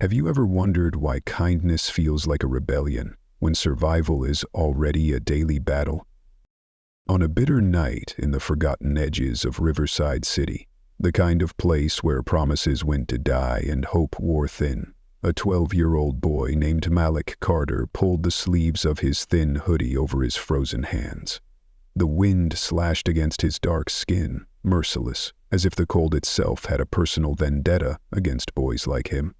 Have you ever wondered why kindness feels like a rebellion when survival is already a daily battle? On a bitter night in the forgotten edges of Riverside City, the kind of place where promises went to die and hope wore thin, a 12-year-old boy named Malik Carter pulled the sleeves of his thin hoodie over his frozen hands. The wind slashed against his dark skin, merciless, as if the cold itself had a personal vendetta against boys like him.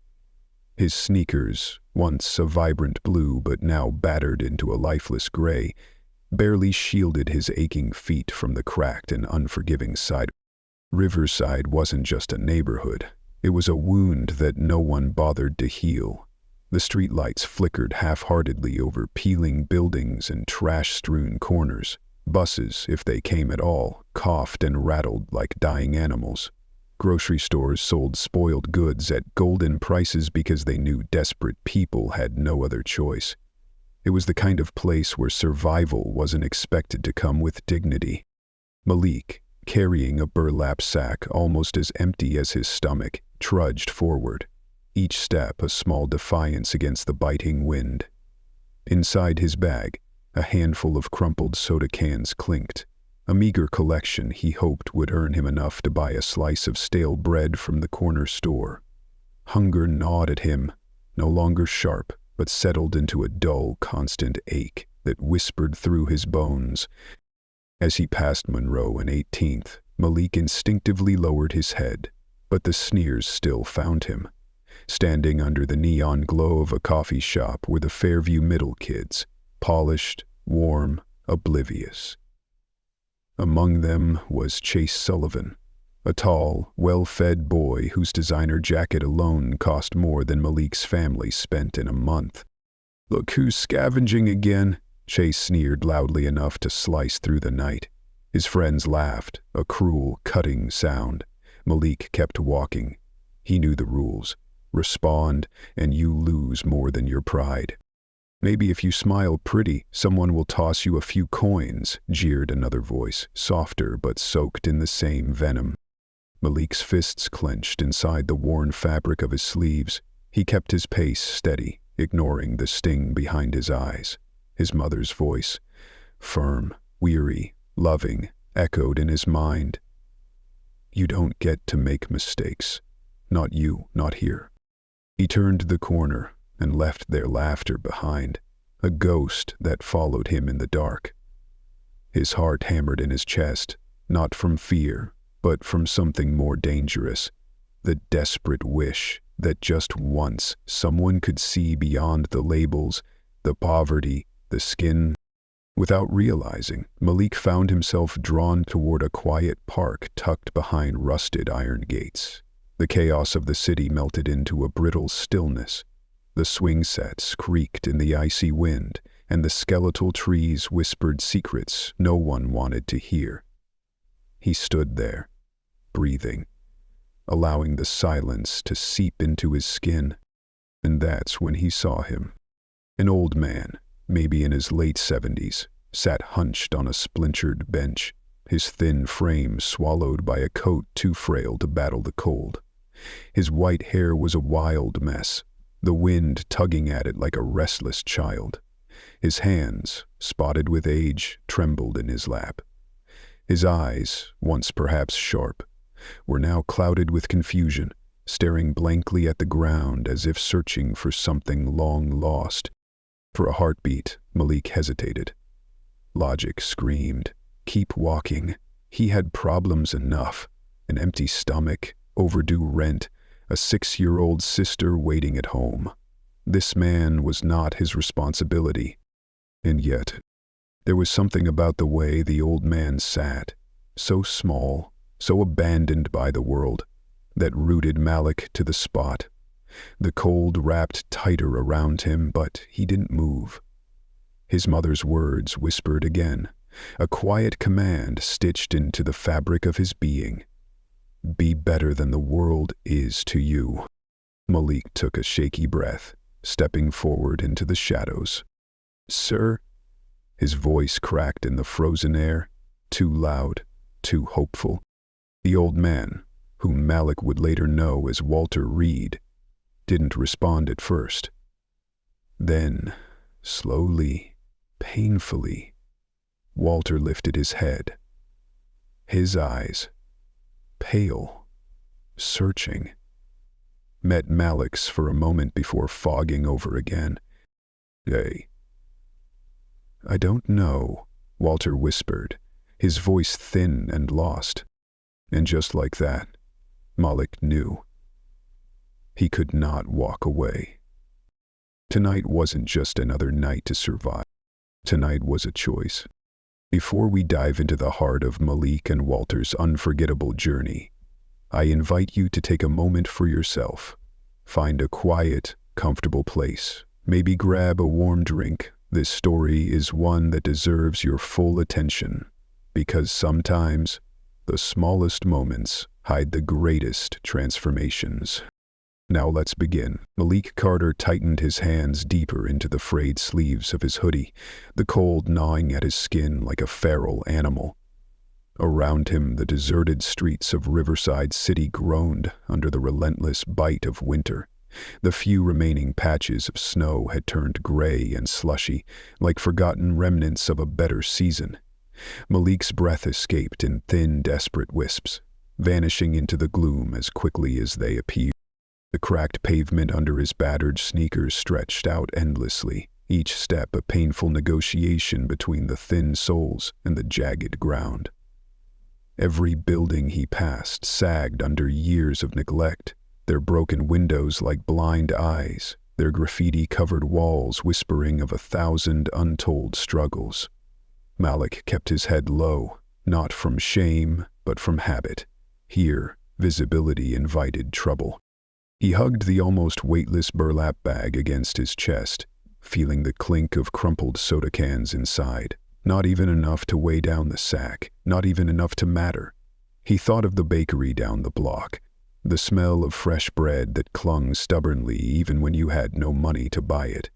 His sneakers, once a vibrant blue but now battered into a lifeless gray, barely shielded his aching feet from the cracked and unforgiving side. Riverside wasn't just a neighborhood. It was a wound that no one bothered to heal. The streetlights flickered half-heartedly over peeling buildings and trash-strewn corners. Buses, if they came at all, coughed and rattled like dying animals. Grocery stores sold spoiled goods at golden prices because they knew desperate people had no other choice. It was the kind of place where survival wasn't expected to come with dignity. Malik, carrying a burlap sack almost as empty as his stomach, trudged forward, each step a small defiance against the biting wind. Inside his bag, a handful of crumpled soda cans clinked, a meager collection he hoped would earn him enough to buy a slice of stale bread from the corner store. Hunger gnawed at him, no longer sharp, but settled into a dull, constant ache that whispered through his bones. As he passed Monroe and 18th, Malik instinctively lowered his head, but the sneers still found him. Standing under the neon glow of a coffee shop were the Fairview Middle kids, polished, warm, oblivious. Among them was Chase Sullivan, a tall, well-fed boy whose designer jacket alone cost more than Malik's family spent in a month. "Look who's scavenging again," Chase sneered loudly enough to slice through the night. His friends laughed, a cruel, cutting sound. Malik kept walking. He knew the rules. Respond, and you lose more than your pride. "Maybe if you smile pretty, someone will toss you a few coins," jeered another voice, softer but soaked in the same venom. Malik's fists clenched inside the worn fabric of his sleeves. He kept his pace steady, ignoring the sting behind his eyes. His mother's voice, firm, weary, loving, echoed in his mind. "You don't get to make mistakes. Not you, not here." He turned the corner and left their laughter behind, a ghost that followed him in the dark. His heart hammered in his chest, not from fear, but from something more dangerous, the desperate wish that just once someone could see beyond the labels, the poverty, the skin. Without realizing, Malik found himself drawn toward a quiet park tucked behind rusted iron gates. The chaos of the city melted into a brittle stillness. The swing sets creaked in the icy wind, and the skeletal trees whispered secrets no one wanted to hear. He stood there, breathing, allowing the silence to seep into his skin. And that's when he saw him. An old man, maybe in his late 70s, sat hunched on a splintered bench, his thin frame swallowed by a coat too frail to battle the cold. His white hair was a wild mess, the wind tugging at it like a restless child. His hands, spotted with age, trembled in his lap. His eyes, once perhaps sharp, were now clouded with confusion, staring blankly at the ground as if searching for something long lost. For a heartbeat, Malik hesitated. Logic screamed, "Keep walking." He had problems enough: an empty stomach, overdue rent, a 6-year-old sister waiting at home. This man was not his responsibility. And yet, there was something about the way the old man sat, so small, so abandoned by the world, that rooted Malik to the spot. The cold wrapped tighter around him, but he didn't move. His mother's words whispered again, a quiet command stitched into the fabric of his being. "Be better than the world is to you." Malik took a shaky breath, stepping forward into the shadows. "Sir?" His voice cracked in the frozen air, too loud, too hopeful. The old man, whom Malik would later know as Walter Reed, didn't respond at first. Then, slowly, painfully, Walter lifted his head. His eyes, pale, searching, met Malik's for a moment before fogging over again. "Hey." "I don't know," Walter whispered, his voice thin and lost. And just like that, Malik knew. He could not walk away. Tonight wasn't just another night to survive. Tonight was a choice. Before we dive into the heart of Malik and Walter's unforgettable journey, I invite you to take a moment for yourself. Find a quiet, comfortable place. Maybe grab a warm drink. This story is one that deserves your full attention, because sometimes the smallest moments hide the greatest transformations. Now let's begin. Malik Carter tightened his hands deeper into the frayed sleeves of his hoodie, the cold gnawing at his skin like a feral animal. Around him, the deserted streets of Riverside City groaned under the relentless bite of winter. The few remaining patches of snow had turned gray and slushy, like forgotten remnants of a better season. Malik's breath escaped in thin, desperate wisps, vanishing into the gloom as quickly as they appeared. The cracked pavement under his battered sneakers stretched out endlessly, each step a painful negotiation between the thin soles and the jagged ground. Every building he passed sagged under years of neglect, their broken windows like blind eyes, their graffiti-covered walls whispering of 1,000 untold struggles. Malik kept his head low, not from shame, but from habit. Here, visibility invited trouble. He hugged the almost weightless burlap bag against his chest, feeling the clink of crumpled soda cans inside. Not even enough to weigh down the sack, not even enough to matter. He thought of the bakery down the block, the smell of fresh bread that clung stubbornly even when you had no money to buy it.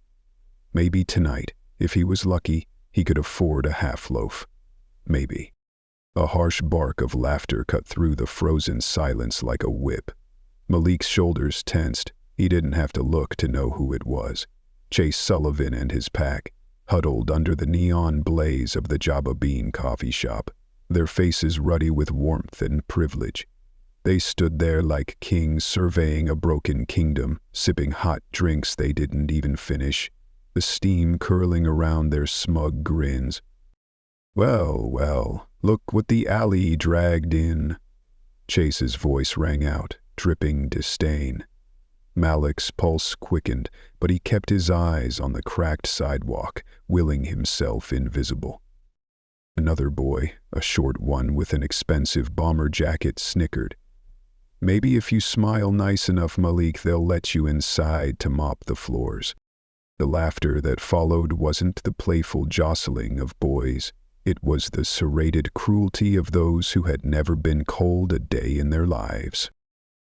Maybe tonight, if he was lucky, he could afford a half loaf. Maybe. A harsh bark of laughter cut through the frozen silence like a whip. Malik's shoulders tensed. He didn't have to look to know who it was. Chase Sullivan and his pack, huddled under the neon blaze of the Jabba Bean coffee shop, their faces ruddy with warmth and privilege. They stood there like kings surveying a broken kingdom, sipping hot drinks they didn't even finish, the steam curling around their smug grins. "Well, well, look what the alley dragged in." Chase's voice rang out, dripping disdain. Malik's pulse quickened, but he kept his eyes on the cracked sidewalk, willing himself invisible. Another boy, a short one with an expensive bomber jacket, snickered. "Maybe if you smile nice enough, Malik, they'll let you inside to mop the floors." The laughter that followed wasn't the playful jostling of boys. It was the serrated cruelty of those who had never been cold a day in their lives.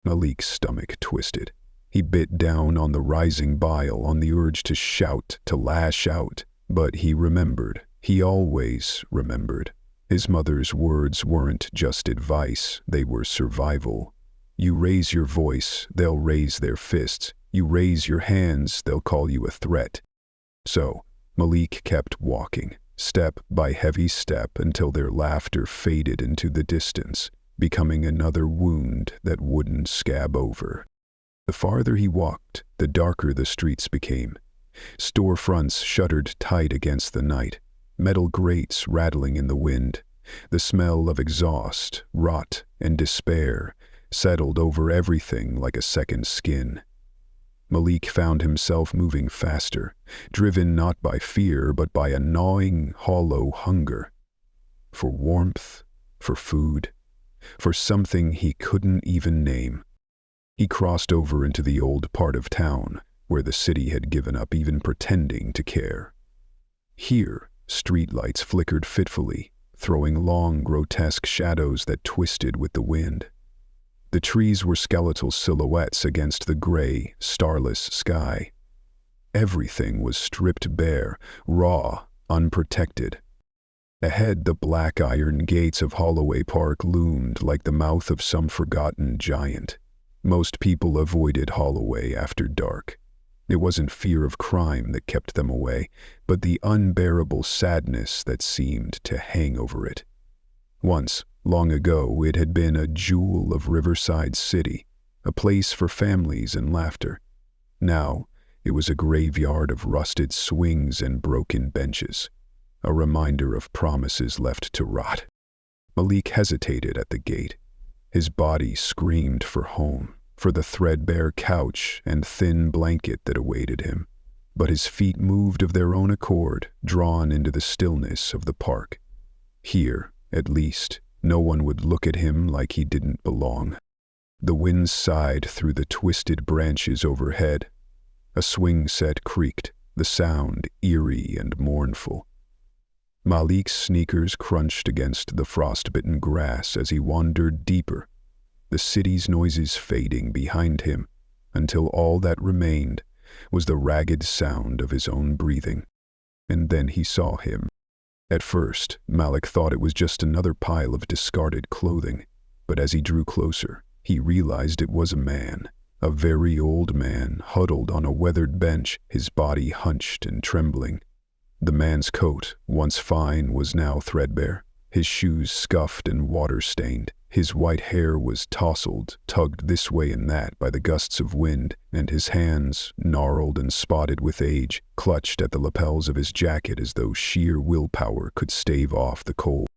Malik's stomach twisted. He bit down on the rising bile, on the urge to shout, to lash out. But he remembered. He always remembered. His mother's words weren't just advice, they were survival. You raise your voice, they'll raise their fists. You raise your hands, they'll call you a threat. So, Malik kept walking, step by heavy step, until their laughter faded into the distance, becoming another wound that wouldn't scab over. The farther he walked, the darker the streets became. Storefronts shuttered tight against the night, metal grates rattling in the wind. The smell of exhaust, rot, and despair settled over everything like a second skin. Malik found himself moving faster, driven not by fear but by a gnawing, hollow hunger. For warmth, for food, for something he couldn't even name. He crossed over into the old part of town, where the city had given up even pretending to care. Here, streetlights flickered fitfully, throwing long, grotesque shadows that twisted with the wind. The trees were skeletal silhouettes against the gray, starless sky. Everything was stripped bare, raw, unprotected. Ahead, the black iron gates of Holloway Park loomed like the mouth of some forgotten giant. Most people avoided Holloway after dark. It wasn't fear of crime that kept them away, but the unbearable sadness that seemed to hang over it. Once, long ago, it had been a jewel of Riverside City, a place for families and laughter. Now, it was a graveyard of rusted swings and broken benches, a reminder of promises left to rot. Malik hesitated at the gate. His body screamed for home, for the threadbare couch and thin blanket that awaited him. But his feet moved of their own accord, drawn into the stillness of the park. Here, at least, no one would look at him like he didn't belong. The wind sighed through the twisted branches overhead. A swing set creaked, the sound eerie and mournful. Malik's sneakers crunched against the frostbitten grass as he wandered deeper, the city's noises fading behind him, until all that remained was the ragged sound of his own breathing. And then he saw him. At first, Malik thought it was just another pile of discarded clothing, but as he drew closer, he realized it was a man, a very old man, huddled on a weathered bench, his body hunched and trembling. The man's coat, once fine, was now threadbare, his shoes scuffed and water-stained. His white hair was tousled, tugged this way and that by the gusts of wind, and his hands, gnarled and spotted with age, clutched at the lapels of his jacket as though sheer willpower could stave off the cold.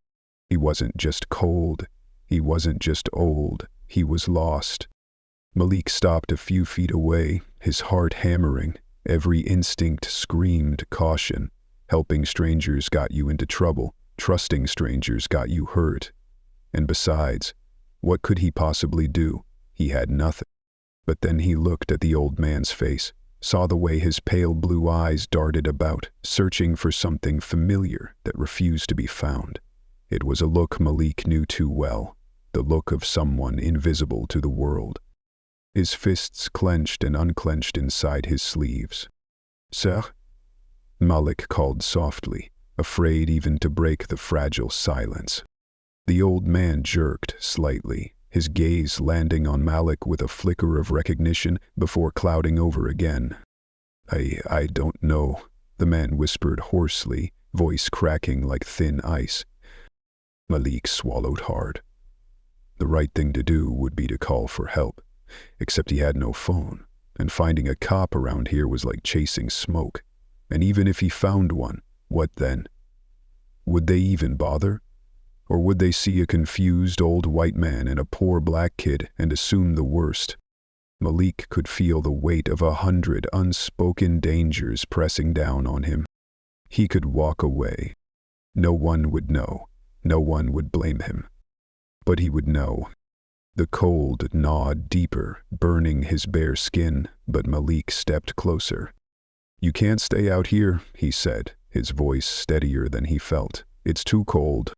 He wasn't just cold, he wasn't just old, he was lost. Malik stopped a few feet away, his heart hammering. Every instinct screamed caution. Helping strangers got you into trouble. Trusting strangers got you hurt. And besides, what could he possibly do? He had nothing. But then he looked at the old man's face, saw the way his pale blue eyes darted about, searching for something familiar that refused to be found. It was a look Malik knew too well, the look of someone invisible to the world. His fists clenched and unclenched inside his sleeves. "Sir?" Malik called softly, afraid even to break the fragile silence. The old man jerked slightly, his gaze landing on Malik with a flicker of recognition before clouding over again. I don't know," the man whispered hoarsely, voice cracking like thin ice. Malik swallowed hard. The right thing to do would be to call for help, except he had no phone, and finding a cop around here was like chasing smoke. And even if he found one, what then? Would they even bother? Or would they see a confused old white man and a poor black kid and assume the worst? Malik could feel the weight of 100 unspoken dangers pressing down on him. He could walk away. No one would know. No one would blame him. But he would know. The cold gnawed deeper, burning his bare skin, but Malik stepped closer. "You can't stay out here," he said, his voice steadier than he felt. "It's too cold."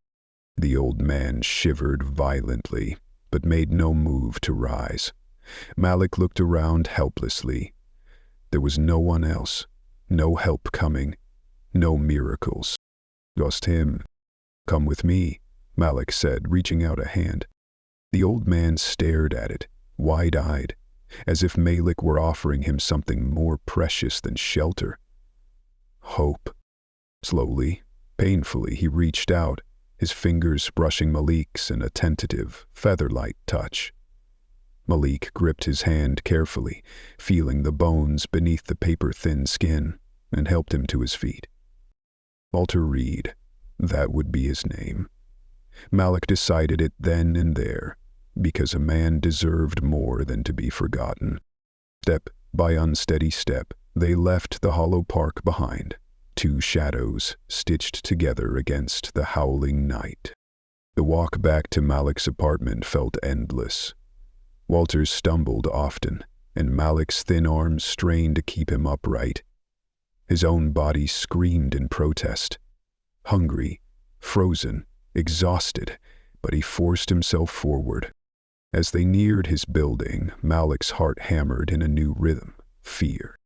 The old man shivered violently, but made no move to rise. Malik looked around helplessly. There was no one else, no help coming, no miracles. Just him. "Come with me," Malik said, reaching out a hand. The old man stared at it, wide-eyed, as if Malik were offering him something more precious than shelter. Hope. Slowly, painfully, he reached out, his fingers brushing Malik's in a tentative, feather-light touch. Malik gripped his hand carefully, feeling the bones beneath the paper-thin skin, and helped him to his feet. Walter Reed, that would be his name. Malik decided it then and there, because a man deserved more than to be forgotten. Step by unsteady step, they left the hollow park behind, two shadows stitched together against the howling night. The walk back to Malik's apartment felt endless. Walter stumbled often, and Malik's thin arms strained to keep him upright. His own body screamed in protest. Hungry, frozen, exhausted, but he forced himself forward. As they neared his building, Malik's heart hammered in a new rhythm, fear.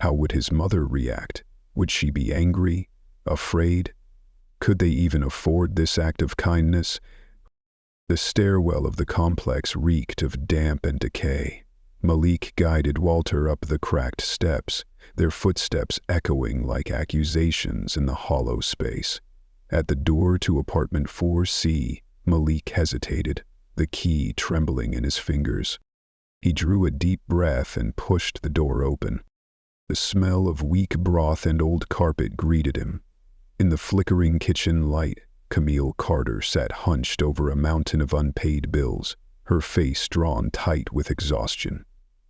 How would his mother react? Would she be angry? Afraid? Could they even afford this act of kindness? The stairwell of the complex reeked of damp and decay, Malik guided Walter up the cracked steps, their footsteps echoing like accusations in the hollow space. At the door to apartment 4C, Malik hesitated, the key trembling in his fingers. He drew a deep breath and pushed the door open. The smell of weak broth and old carpet greeted him. In the flickering kitchen light, Camille Carter sat hunched over a mountain of unpaid bills, her face drawn tight with exhaustion.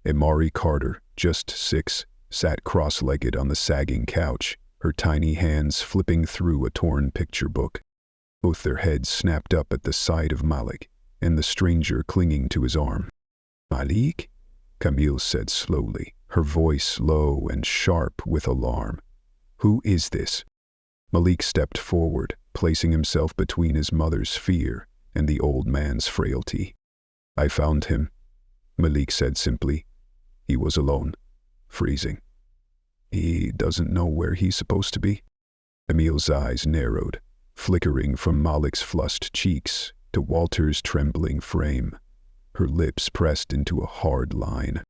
Amari Carter, just 6, sat cross-legged on the sagging couch, her tiny hands flipping through a torn picture book. Both their heads snapped up at the sight of Malik, and the stranger clinging to his arm. "Malik?" Camille said slowly, her voice low and sharp with alarm. "Who is this?" Malik stepped forward, placing himself between his mother's fear and the old man's frailty. "I found him," Malik said simply. "He was alone, freezing. He doesn't know where he's supposed to be." Camille's eyes narrowed, flickering from Malik's flushed cheeks to Walter's trembling frame. Her lips pressed into a hard line.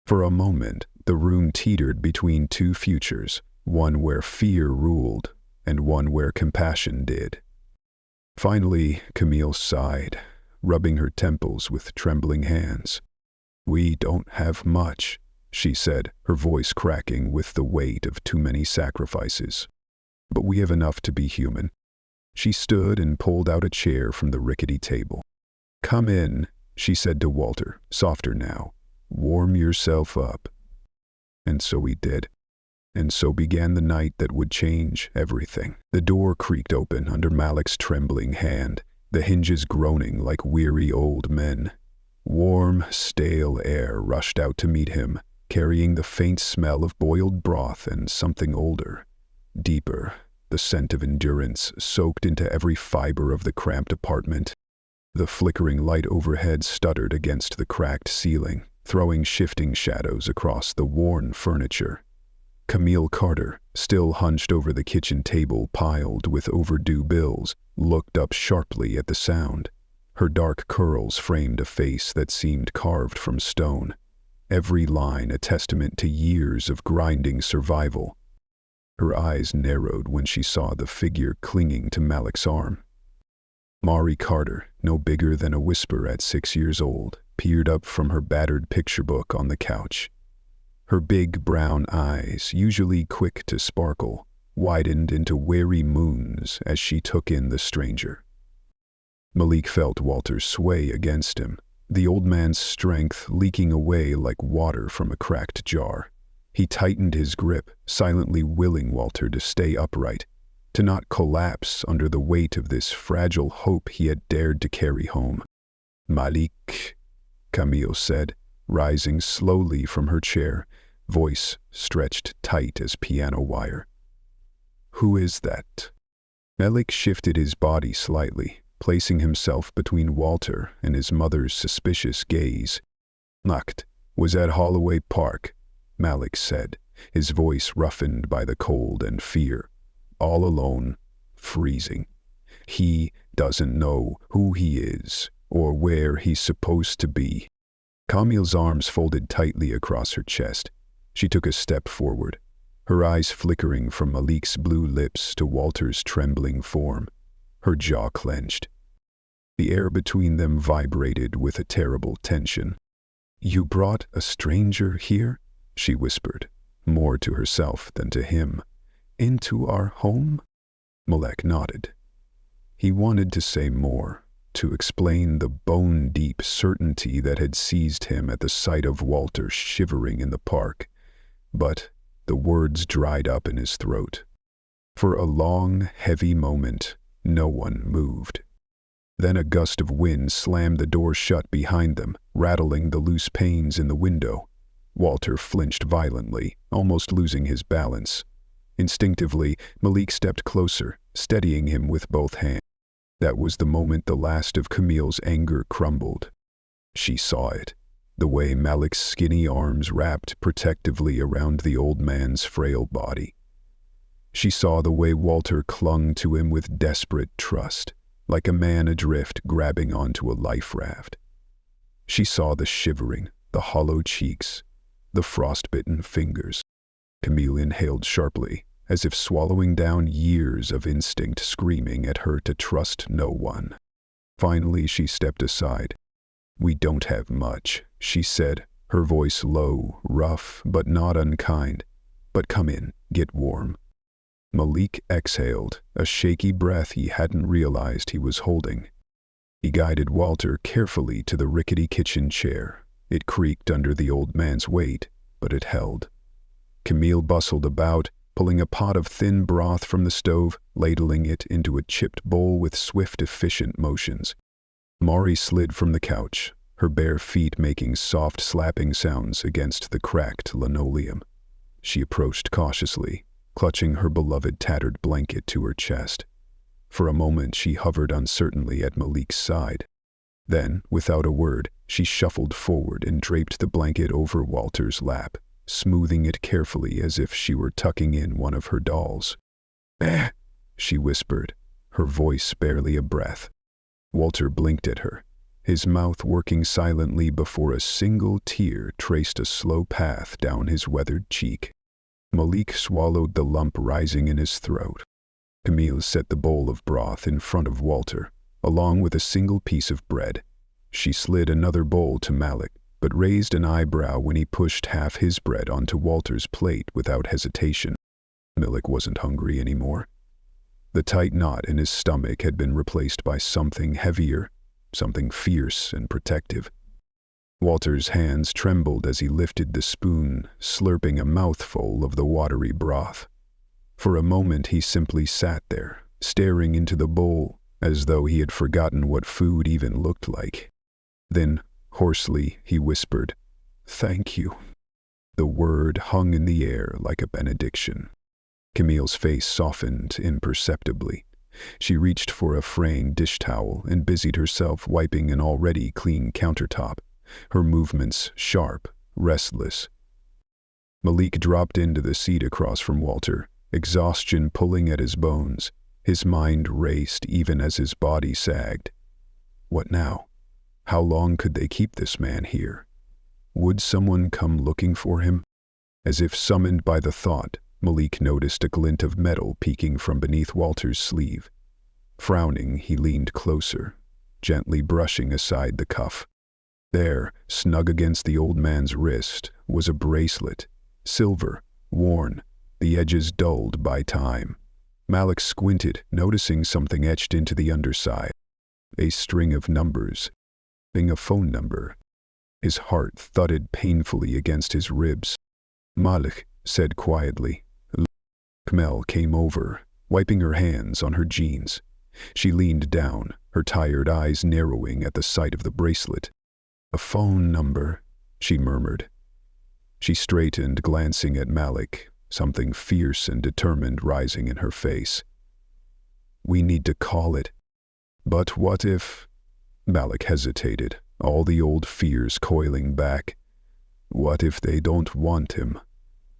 For a moment, the room teetered between two futures, one where fear ruled and one where compassion did. Finally, Camille sighed, rubbing her temples with trembling hands. "We don't have much," she said, her voice cracking with the weight of too many sacrifices. "But we have enough to be human." She stood and pulled out a chair from the rickety table. "Come in," she said to Walter, softer now. "Warm yourself up." And so he did. And so began the night that would change everything. The door creaked open under Malik's trembling hand, the hinges groaning like weary old men. Warm, stale air rushed out to meet him, carrying the faint smell of boiled broth and something older, deeper. The scent of endurance soaked into every fiber of the cramped apartment. The flickering light overhead stuttered against the cracked ceiling, throwing shifting shadows across the worn furniture. Camille Carter, still hunched over the kitchen table piled with overdue bills, looked up sharply at the sound. Her dark curls framed a face that seemed carved from stone, every line a testament to years of grinding survival. Her eyes narrowed when she saw the figure clinging to Malik's arm. Mari Carter, no bigger than a whisper at 6 years old, peered up from her battered picture book on the couch. Her big brown eyes, usually quick to sparkle, widened into wary moons as she took in the stranger. Malik felt Walter sway against him, the old man's strength leaking away like water from a cracked jar. He tightened his grip, silently willing Walter to stay upright, to not collapse under the weight of this fragile hope he had dared to carry home. "Malik," Camille said, rising slowly from her chair, voice stretched tight as piano wire. "Who is that?" Malik shifted his body slightly, placing himself between Walter and his mother's suspicious gaze. "Nacht was at Holloway Park," Malik said, his voice roughened by the cold and fear. "All alone, freezing. He doesn't know who he is or where he's supposed to be." Camille's arms folded tightly across her chest. She took a step forward, her eyes flickering from Malik's blue lips to Walter's trembling form. Her jaw clenched. The air between them vibrated with a terrible tension. "You brought a stranger here?" she whispered, more to herself than to him. "Into our home?" Malik nodded. He wanted to say more, to explain the bone-deep certainty that had seized him at the sight of Walter shivering in the park, but the words dried up in his throat. For a long, heavy moment, no one moved. Then a gust of wind slammed the door shut behind them, rattling the loose panes in the window. Walter flinched violently, almost losing his balance. Instinctively, Malik stepped closer, steadying him with both hands. That was the moment the last of Camille's anger crumbled. She saw it, the way Malik's skinny arms wrapped protectively around the old man's frail body. She saw the way Walter clung to him with desperate trust, like a man adrift grabbing onto a life raft. She saw the shivering, the hollow cheeks, the frostbitten fingers. Camille inhaled sharply, as if swallowing down years of instinct screaming at her to trust no one. Finally, she stepped aside. "We don't have much," she said, her voice low, rough, but not unkind. "But come in, get warm." Malik exhaled, a shaky breath he hadn't realized he was holding. He guided Walter carefully to the rickety kitchen chair. It creaked under the old man's weight, but it held. Camille bustled about, pulling a pot of thin broth from the stove, ladling it into a chipped bowl with swift, efficient motions. Mari slid from the couch, her bare feet making soft slapping sounds against the cracked linoleum. She approached cautiously, clutching her beloved tattered blanket to her chest. For a moment she hovered uncertainly at Malik's side. Then, without a word, she shuffled forward and draped the blanket over Walter's lap, smoothing it carefully as if she were tucking in one of her dolls. "Eh," she whispered, her voice barely a breath. Walter blinked at her, his mouth working silently before a single tear traced a slow path down his weathered cheek. Malik swallowed the lump rising in his throat. Camille set the bowl of broth in front of Walter, along with a single piece of bread. She slid another bowl to Malik, but raised an eyebrow when he pushed half his bread onto Walter's plate without hesitation. Malik wasn't hungry anymore. The tight knot in his stomach had been replaced by something heavier, something fierce and protective. Walter's hands trembled as he lifted the spoon, slurping a mouthful of the watery broth. For a moment he simply sat there, staring into the bowl, as though he had forgotten what food even looked like. Then, hoarsely, he whispered, "Thank you." The word hung in the air like a benediction. Camille's face softened imperceptibly. She reached for a fraying dish towel and busied herself wiping an already clean countertop, her movements sharp, restless. Malik dropped into the seat across from Walter, exhaustion pulling at his bones. His mind raced even as his body sagged. What now? How long could they keep this man here? Would someone come looking for him? As if summoned by the thought, Malik noticed a glint of metal peeking from beneath Walter's sleeve. Frowning, he leaned closer, gently brushing aside the cuff. There, snug against the old man's wrist, was a bracelet, silver, worn, the edges dulled by time. Malik squinted, noticing something etched into the underside. A string of numbers. A phone number. His heart thudded painfully against his ribs. "Malik," said quietly. Camille came over, wiping her hands on her jeans. She leaned down, her tired eyes narrowing at the sight of the bracelet. "A phone number," she murmured. She straightened, glancing at Malik, something fierce and determined rising in her face. "We need to call it." "But what if—" Malik hesitated, all the old fears coiling back. "What if they don't want him?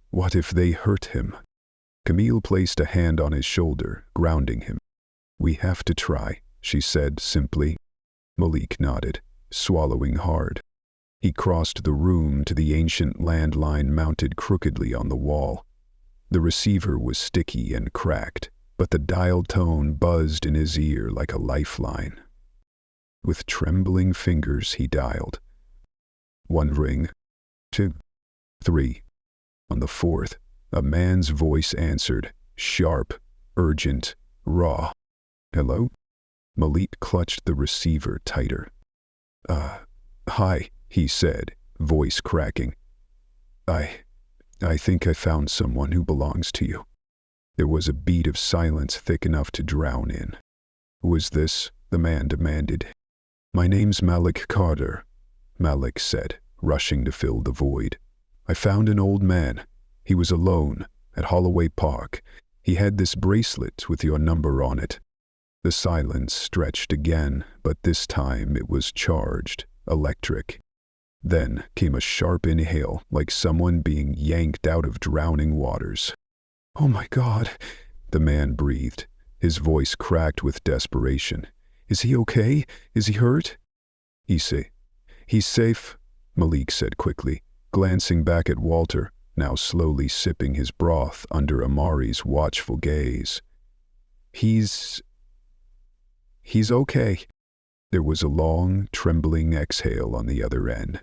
What if they hurt him?" Camille placed a hand on his shoulder, grounding him. "We have to try," she said simply. Malik nodded, swallowing hard. He crossed the room to the ancient landline mounted crookedly on the wall. The receiver was sticky and cracked, but the dial tone buzzed in his ear like a lifeline. With trembling fingers he dialed. 1 ring, 2, 3. On the 4th, a man's voice answered, sharp, urgent, raw. "Hello?" Malik clutched the receiver tighter. Hi," he said, voice cracking. I think I found someone who belongs to you." There was a beat of silence thick enough to drown in. "Who is this?" the man demanded. "My name's Malik Carter," Malik said, rushing to fill the void. "I found an old man. He was alone, at Holloway Park. He had this bracelet with your number on it." The silence stretched again, but this time it was charged, electric. Then came a sharp inhale, like someone being yanked out of drowning waters. "Oh my God," the man breathed, his voice cracked with desperation. "Is he okay? Is he hurt?" He's safe," Malik said quickly, glancing back at Walter, now slowly sipping his broth under Amari's watchful gaze. He's okay. There was a long, trembling exhale on the other end.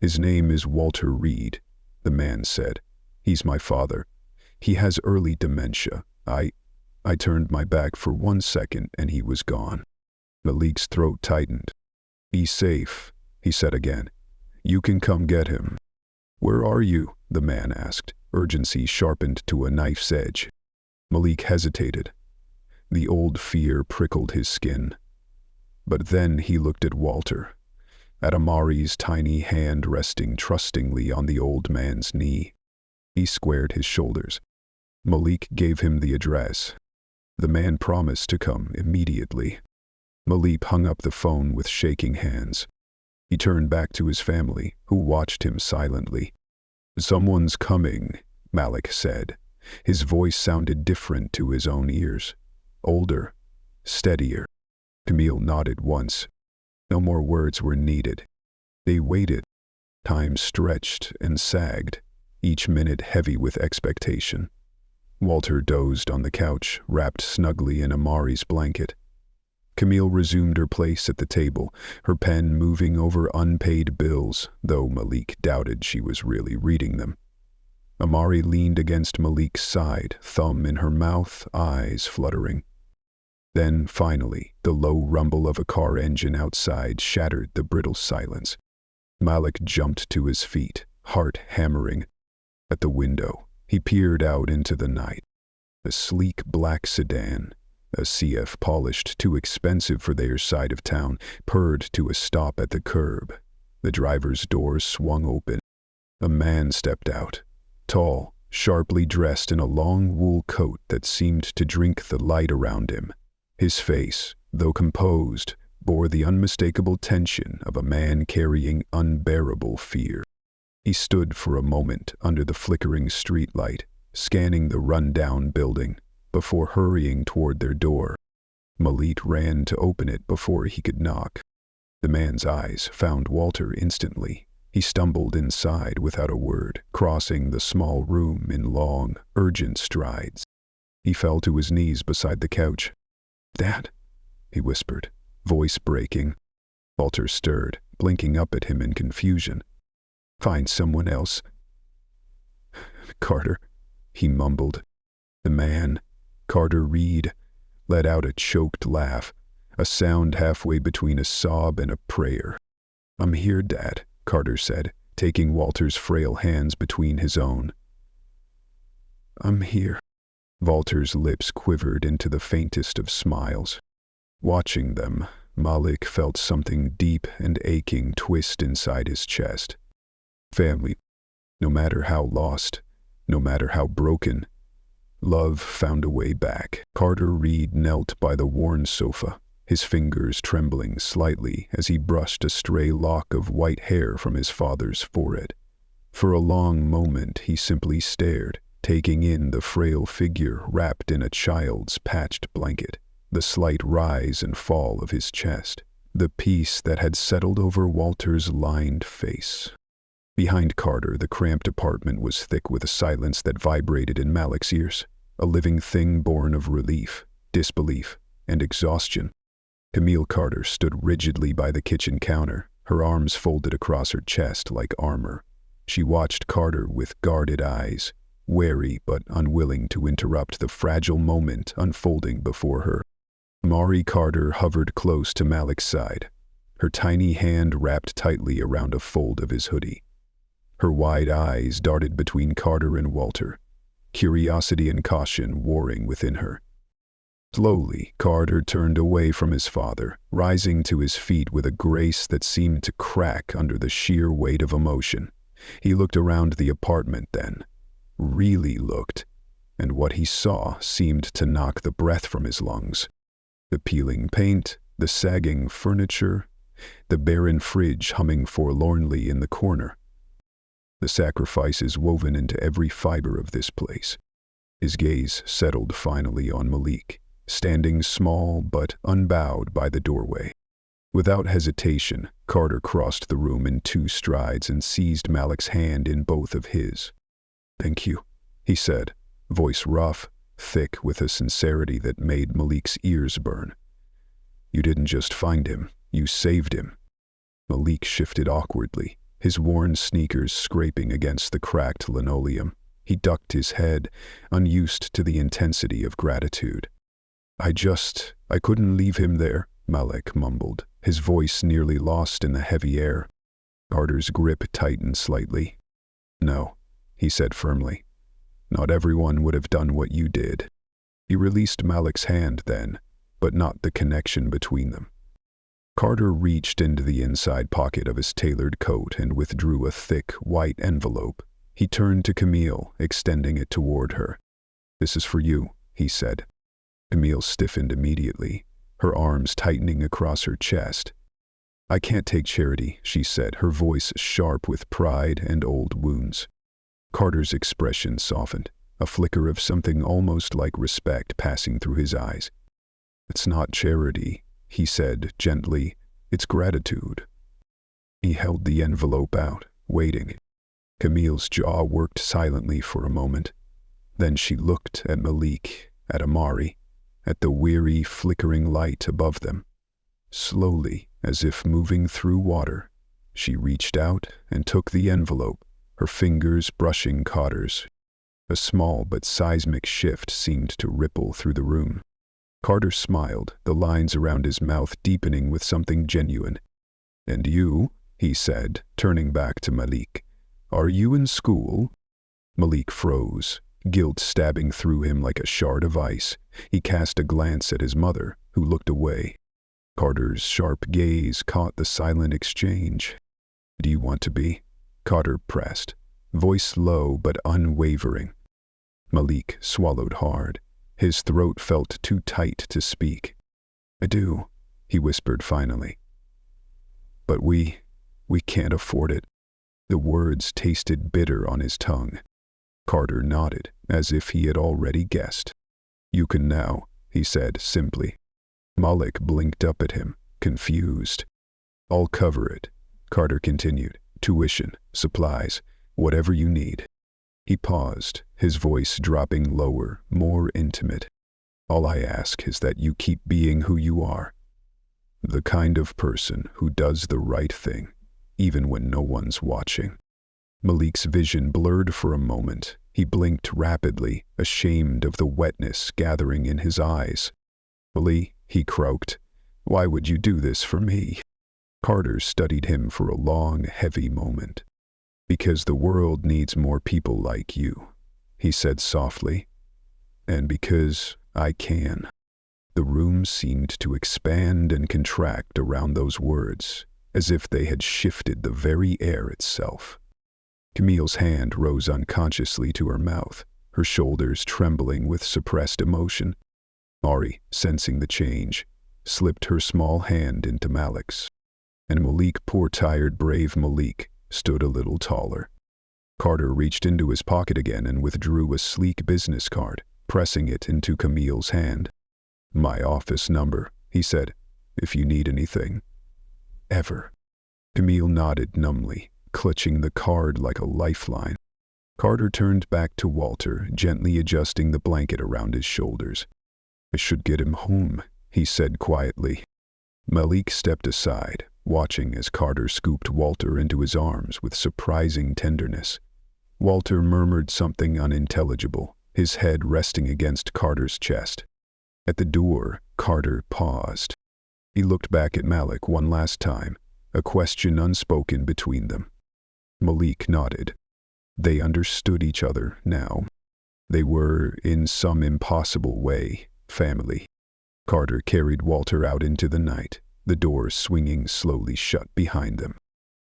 His name is Walter Reed, the man said. He's my father. He has early dementia. I turned my back for 1 second and he was gone. Malik's throat tightened. Be safe, he said again. You can come get him. Where are you? The man asked, urgency sharpened to a knife's edge. Malik hesitated. The old fear prickled his skin. But then he looked at Walter, at Amari's tiny hand resting trustingly on the old man's knee. He squared his shoulders. Malik gave him the address. The man promised to come immediately. Malik hung up the phone with shaking hands. He turned back to his family, who watched him silently. Someone's coming, Malik said. His voice sounded different to his own ears. Older, steadier. Camille nodded once. No more words were needed. They waited. Time stretched and sagged, each minute heavy with expectation. Walter dozed on the couch, wrapped snugly in Amari's blanket. Camille resumed her place at the table, her pen moving over unpaid bills, though Malik doubted she was really reading them. Amari leaned against Malik's side, thumb in her mouth, eyes fluttering. Then, finally, the low rumble of a car engine outside shattered the brittle silence. Malik jumped to his feet, heart hammering. At the window, he peered out into the night. A sleek black sedan, a CF polished too expensive for their side of town, purred to a stop at the curb. The driver's doors swung open. A man stepped out, tall, sharply dressed in a long wool coat that seemed to drink the light around him. His face, though composed, bore the unmistakable tension of a man carrying unbearable fear. He stood for a moment under the flickering streetlight, scanning the run-down building, before hurrying toward their door. Malik ran to open it before he could knock. The man's eyes found Walter instantly. He stumbled inside without a word, crossing the small room in long, urgent strides. He fell to his knees beside the couch. Dad, he whispered, voice breaking. Walter stirred, blinking up at him in confusion. Find someone else. Carter, he mumbled. The man, Carter Reed, let out a choked laugh, a sound halfway between a sob and a prayer. I'm here, Dad, Carter said, taking Walter's frail hands between his own. I'm here. Walter's lips quivered into the faintest of smiles. Watching them, Malik felt something deep and aching twist inside his chest. Family, no matter how lost, no matter how broken, love found a way back. Carter Reed knelt by the worn sofa, his fingers trembling slightly as he brushed a stray lock of white hair from his father's forehead. For a long moment he simply stared, taking in the frail figure wrapped in a child's patched blanket, the slight rise and fall of his chest, the peace that had settled over Walter's lined face. Behind Carter, the cramped apartment was thick with a silence that vibrated in Malik's ears, a living thing born of relief, disbelief, and exhaustion. Camille Carter stood rigidly by the kitchen counter, her arms folded across her chest like armor. She watched Carter with guarded eyes, wary but unwilling to interrupt the fragile moment unfolding before her. Amari Carter hovered close to Malik's side, her tiny hand wrapped tightly around a fold of his hoodie. Her wide eyes darted between Carter and Walter, curiosity and caution warring within her. Slowly, Carter turned away from his father, rising to his feet with a grace that seemed to crack under the sheer weight of emotion. He looked around the apartment then, really looked, and what he saw seemed to knock the breath from his lungs. The peeling paint, the sagging furniture, the barren fridge humming forlornly in the corner. The sacrifices woven into every fiber of this place. His gaze settled finally on Malik, standing small but unbowed by the doorway. Without hesitation, Carter crossed the room in 2 strides and seized Malik's hand in both of his. "Thank you," he said, voice rough, thick with a sincerity that made Malik's ears burn. "You didn't just find him, you saved him." Malik shifted awkwardly, his worn sneakers scraping against the cracked linoleum. He ducked his head, unused to the intensity of gratitude. I couldn't leave him there," Malik mumbled, his voice nearly lost in the heavy air. Carter's grip tightened slightly. "No," he said firmly. "Not everyone would have done what you did." He released Malik's hand then, but not the connection between them. Carter reached into the inside pocket of his tailored coat and withdrew a thick, white envelope. He turned to Camille, extending it toward her. "This is for you," he said. Camille stiffened immediately, her arms tightening across her chest. "I can't take charity," she said, her voice sharp with pride and old wounds. Carter's expression softened, a flicker of something almost like respect passing through his eyes. "It's not charity," he said gently. "It's gratitude." He held the envelope out, waiting. Camille's jaw worked silently for a moment. Then she looked at Malik, at Amari, at the weary, flickering light above them. Slowly, as if moving through water, she reached out and took the envelope, her fingers brushing Carter's. A small but seismic shift seemed to ripple through the room. Carter smiled, the lines around his mouth deepening with something genuine. "And you," he said, turning back to Malik, "are you in school?" Malik froze, guilt stabbing through him like a shard of ice. He cast a glance at his mother, who looked away. Carter's sharp gaze caught the silent exchange. "Do you want to be?" Carter pressed, voice low but unwavering. Malik swallowed hard. His throat felt too tight to speak. "I do," he whispered finally. "But we can't afford it." The words tasted bitter on his tongue. Carter nodded, as if he had already guessed. "You can now," he said simply. Malik blinked up at him, confused. "I'll cover it," Carter continued. "Tuition, supplies, whatever you need." He paused, his voice dropping lower, more intimate. "All I ask is that you keep being who you are. The kind of person who does the right thing, even when no one's watching." Malik's vision blurred for a moment. He blinked rapidly, ashamed of the wetness gathering in his eyes. "Lee," he croaked, "why would you do this for me?" Carter studied him for a long, heavy moment. "Because the world needs more people like you," he said softly. "And because I can." The room seemed to expand and contract around those words, as if they had shifted the very air itself. Camille's hand rose unconsciously to her mouth, her shoulders trembling with suppressed emotion. Ari, sensing the change, slipped her small hand into Malik's. And Malik, poor tired brave Malik, stood a little taller. Carter reached into his pocket again and withdrew a sleek business card, pressing it into Camille's hand. "My office number," he said, "if you need anything." "Ever." Camille nodded numbly, clutching the card like a lifeline. Carter turned back to Walter, gently adjusting the blanket around his shoulders. "I should get him home," he said quietly. Malik stepped aside, watching as Carter scooped Walter into his arms with surprising tenderness. Walter murmured something unintelligible, his head resting against Carter's chest. At the door, Carter paused. He looked back at Malik one last time, a question unspoken between them. Malik nodded. They understood each other now. They were, in some impossible way, family. Carter carried Walter out into the night, the door swinging slowly shut behind them.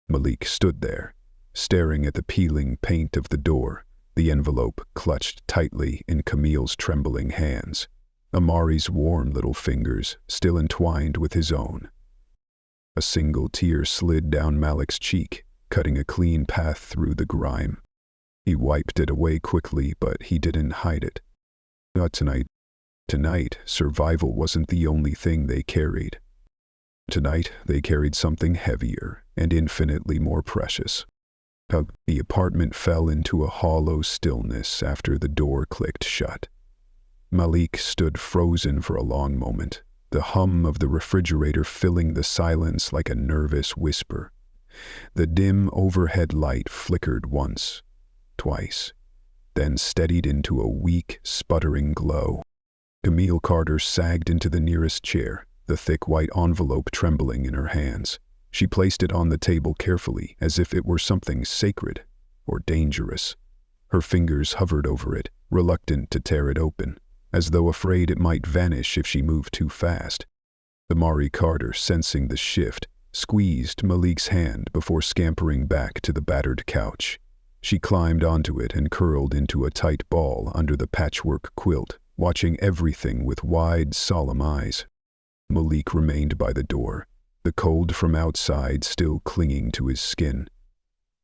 Malik stood there, staring at the peeling paint of the door, the envelope clutched tightly in Camille's trembling hands, Amari's warm little fingers still entwined with his own. A single tear slid down Malik's cheek, cutting a clean path through the grime. He wiped it away quickly, but he didn't hide it. Not tonight. Tonight, survival wasn't the only thing they carried. Tonight, they carried something heavier and infinitely more precious. The apartment fell into a hollow stillness after the door clicked shut. Malik stood frozen for a long moment, the hum of the refrigerator filling the silence like a nervous whisper. The dim overhead light flickered once, twice, then steadied into a weak, sputtering glow. Camille Carter sagged into the nearest chair, the thick white envelope trembling in her hands. She placed it on the table carefully, as if it were something sacred or dangerous. Her fingers hovered over it, reluctant to tear it open, as though afraid it might vanish if she moved too fast. Amari Carter, sensing the shift, squeezed Malik's hand before scampering back to the battered couch. She climbed onto it and curled into a tight ball under the patchwork quilt, watching everything with wide, solemn eyes. Malik remained by the door, the cold from outside still clinging to his skin.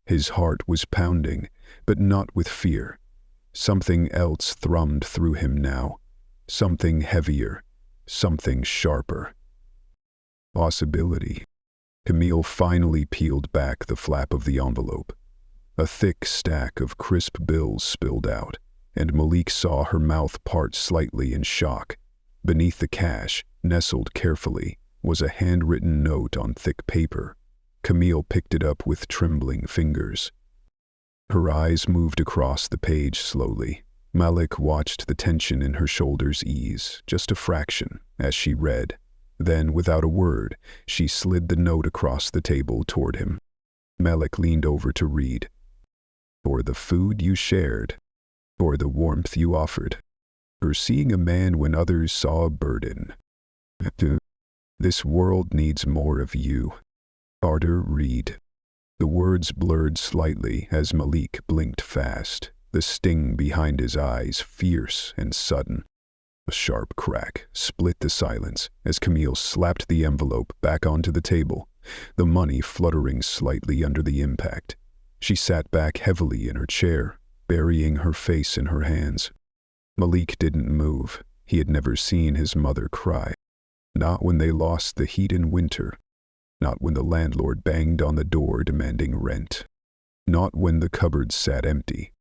His heart was pounding, but not with fear. Something else thrummed through him now. Something heavier, something sharper. Possibility. Camille finally peeled back the flap of the envelope. A thick stack of crisp bills spilled out, and Malik saw her mouth part slightly in shock. Beneath the cash, nestled carefully, was a handwritten note on thick paper. Camille picked it up with trembling fingers. Her eyes moved across the page slowly. Malik watched the tension in her shoulders ease, just a fraction, as she read. Then, without a word, she slid the note across the table toward him. Malik leaned over to read. For the food you shared, for the warmth you offered, for seeing a man when others saw a burden. This world needs more of you. Carter Reed. The words blurred slightly as Malik blinked fast, the sting behind his eyes fierce and sudden. A sharp crack split the silence as Camille slapped the envelope back onto the table, the money fluttering slightly under the impact. She sat back heavily in her chair, burying her face in her hands. Malik didn't move. He had never seen his mother cry. Not when they lost the heat in winter. Not when the landlord banged on the door demanding rent. Not when the cupboard sat empty.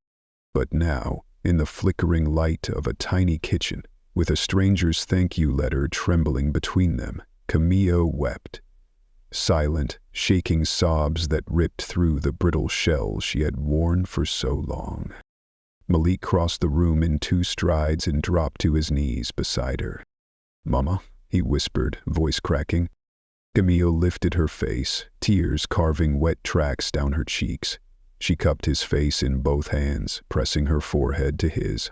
But now, in the flickering light of a tiny kitchen, with a stranger's thank you letter trembling between them, Camille wept. Silent, shaking sobs that ripped through the brittle shell she had worn for so long. Malik crossed the room in 2 strides and dropped to his knees beside her. "Mama," he whispered, voice cracking. Camille lifted her face, tears carving wet tracks down her cheeks. She cupped his face in both hands, pressing her forehead to his.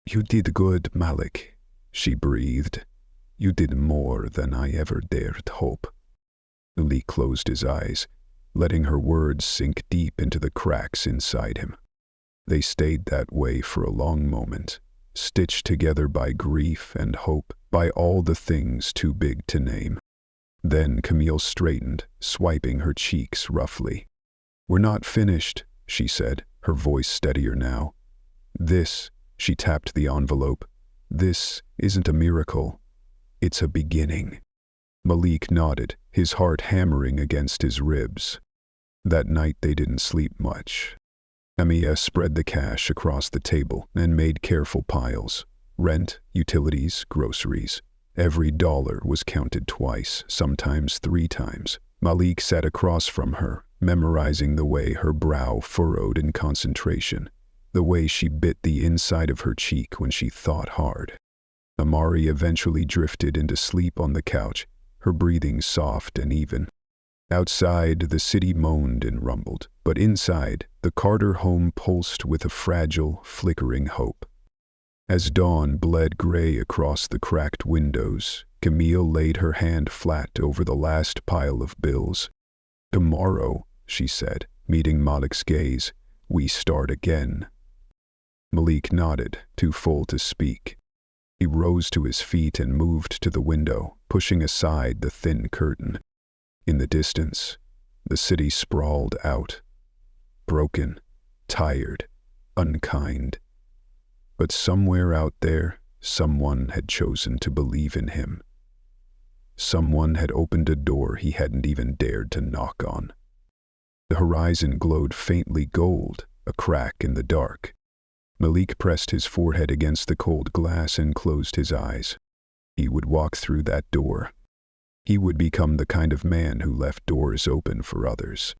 "You did good, Malik," she breathed. "You did more than I ever dared hope." Malik closed his eyes, letting her words sink deep into the cracks inside him. They stayed that way for a long moment, stitched together by grief and hope, by all the things too big to name. Then Camille straightened, swiping her cheeks roughly. "We're not finished," she said, her voice steadier now. "This," she tapped the envelope, "this isn't a miracle. It's a beginning." Malik nodded, his heart hammering against his ribs. That night they didn't sleep much. Camille spread the cash across the table and made careful piles. Rent, utilities, groceries. Every dollar was counted twice, sometimes 3 times. Malik sat across from her, memorizing the way her brow furrowed in concentration, the way she bit the inside of her cheek when she thought hard. Amari eventually drifted into sleep on the couch, her breathing soft and even. Outside, the city moaned and rumbled, but inside, the Carter home pulsed with a fragile, flickering hope. As dawn bled gray across the cracked windows, Camille laid her hand flat over the last pile of bills. "Tomorrow," she said, meeting Malik's gaze, "we start again." Malik nodded, too full to speak. He rose to his feet and moved to the window, pushing aside the thin curtain. In the distance, the city sprawled out. Broken, tired, unkind. But somewhere out there, someone had chosen to believe in him. Someone had opened a door he hadn't even dared to knock on. The horizon glowed faintly gold, a crack in the dark. Malik pressed his forehead against the cold glass and closed his eyes. He would walk through that door. He would become the kind of man who left doors open for others.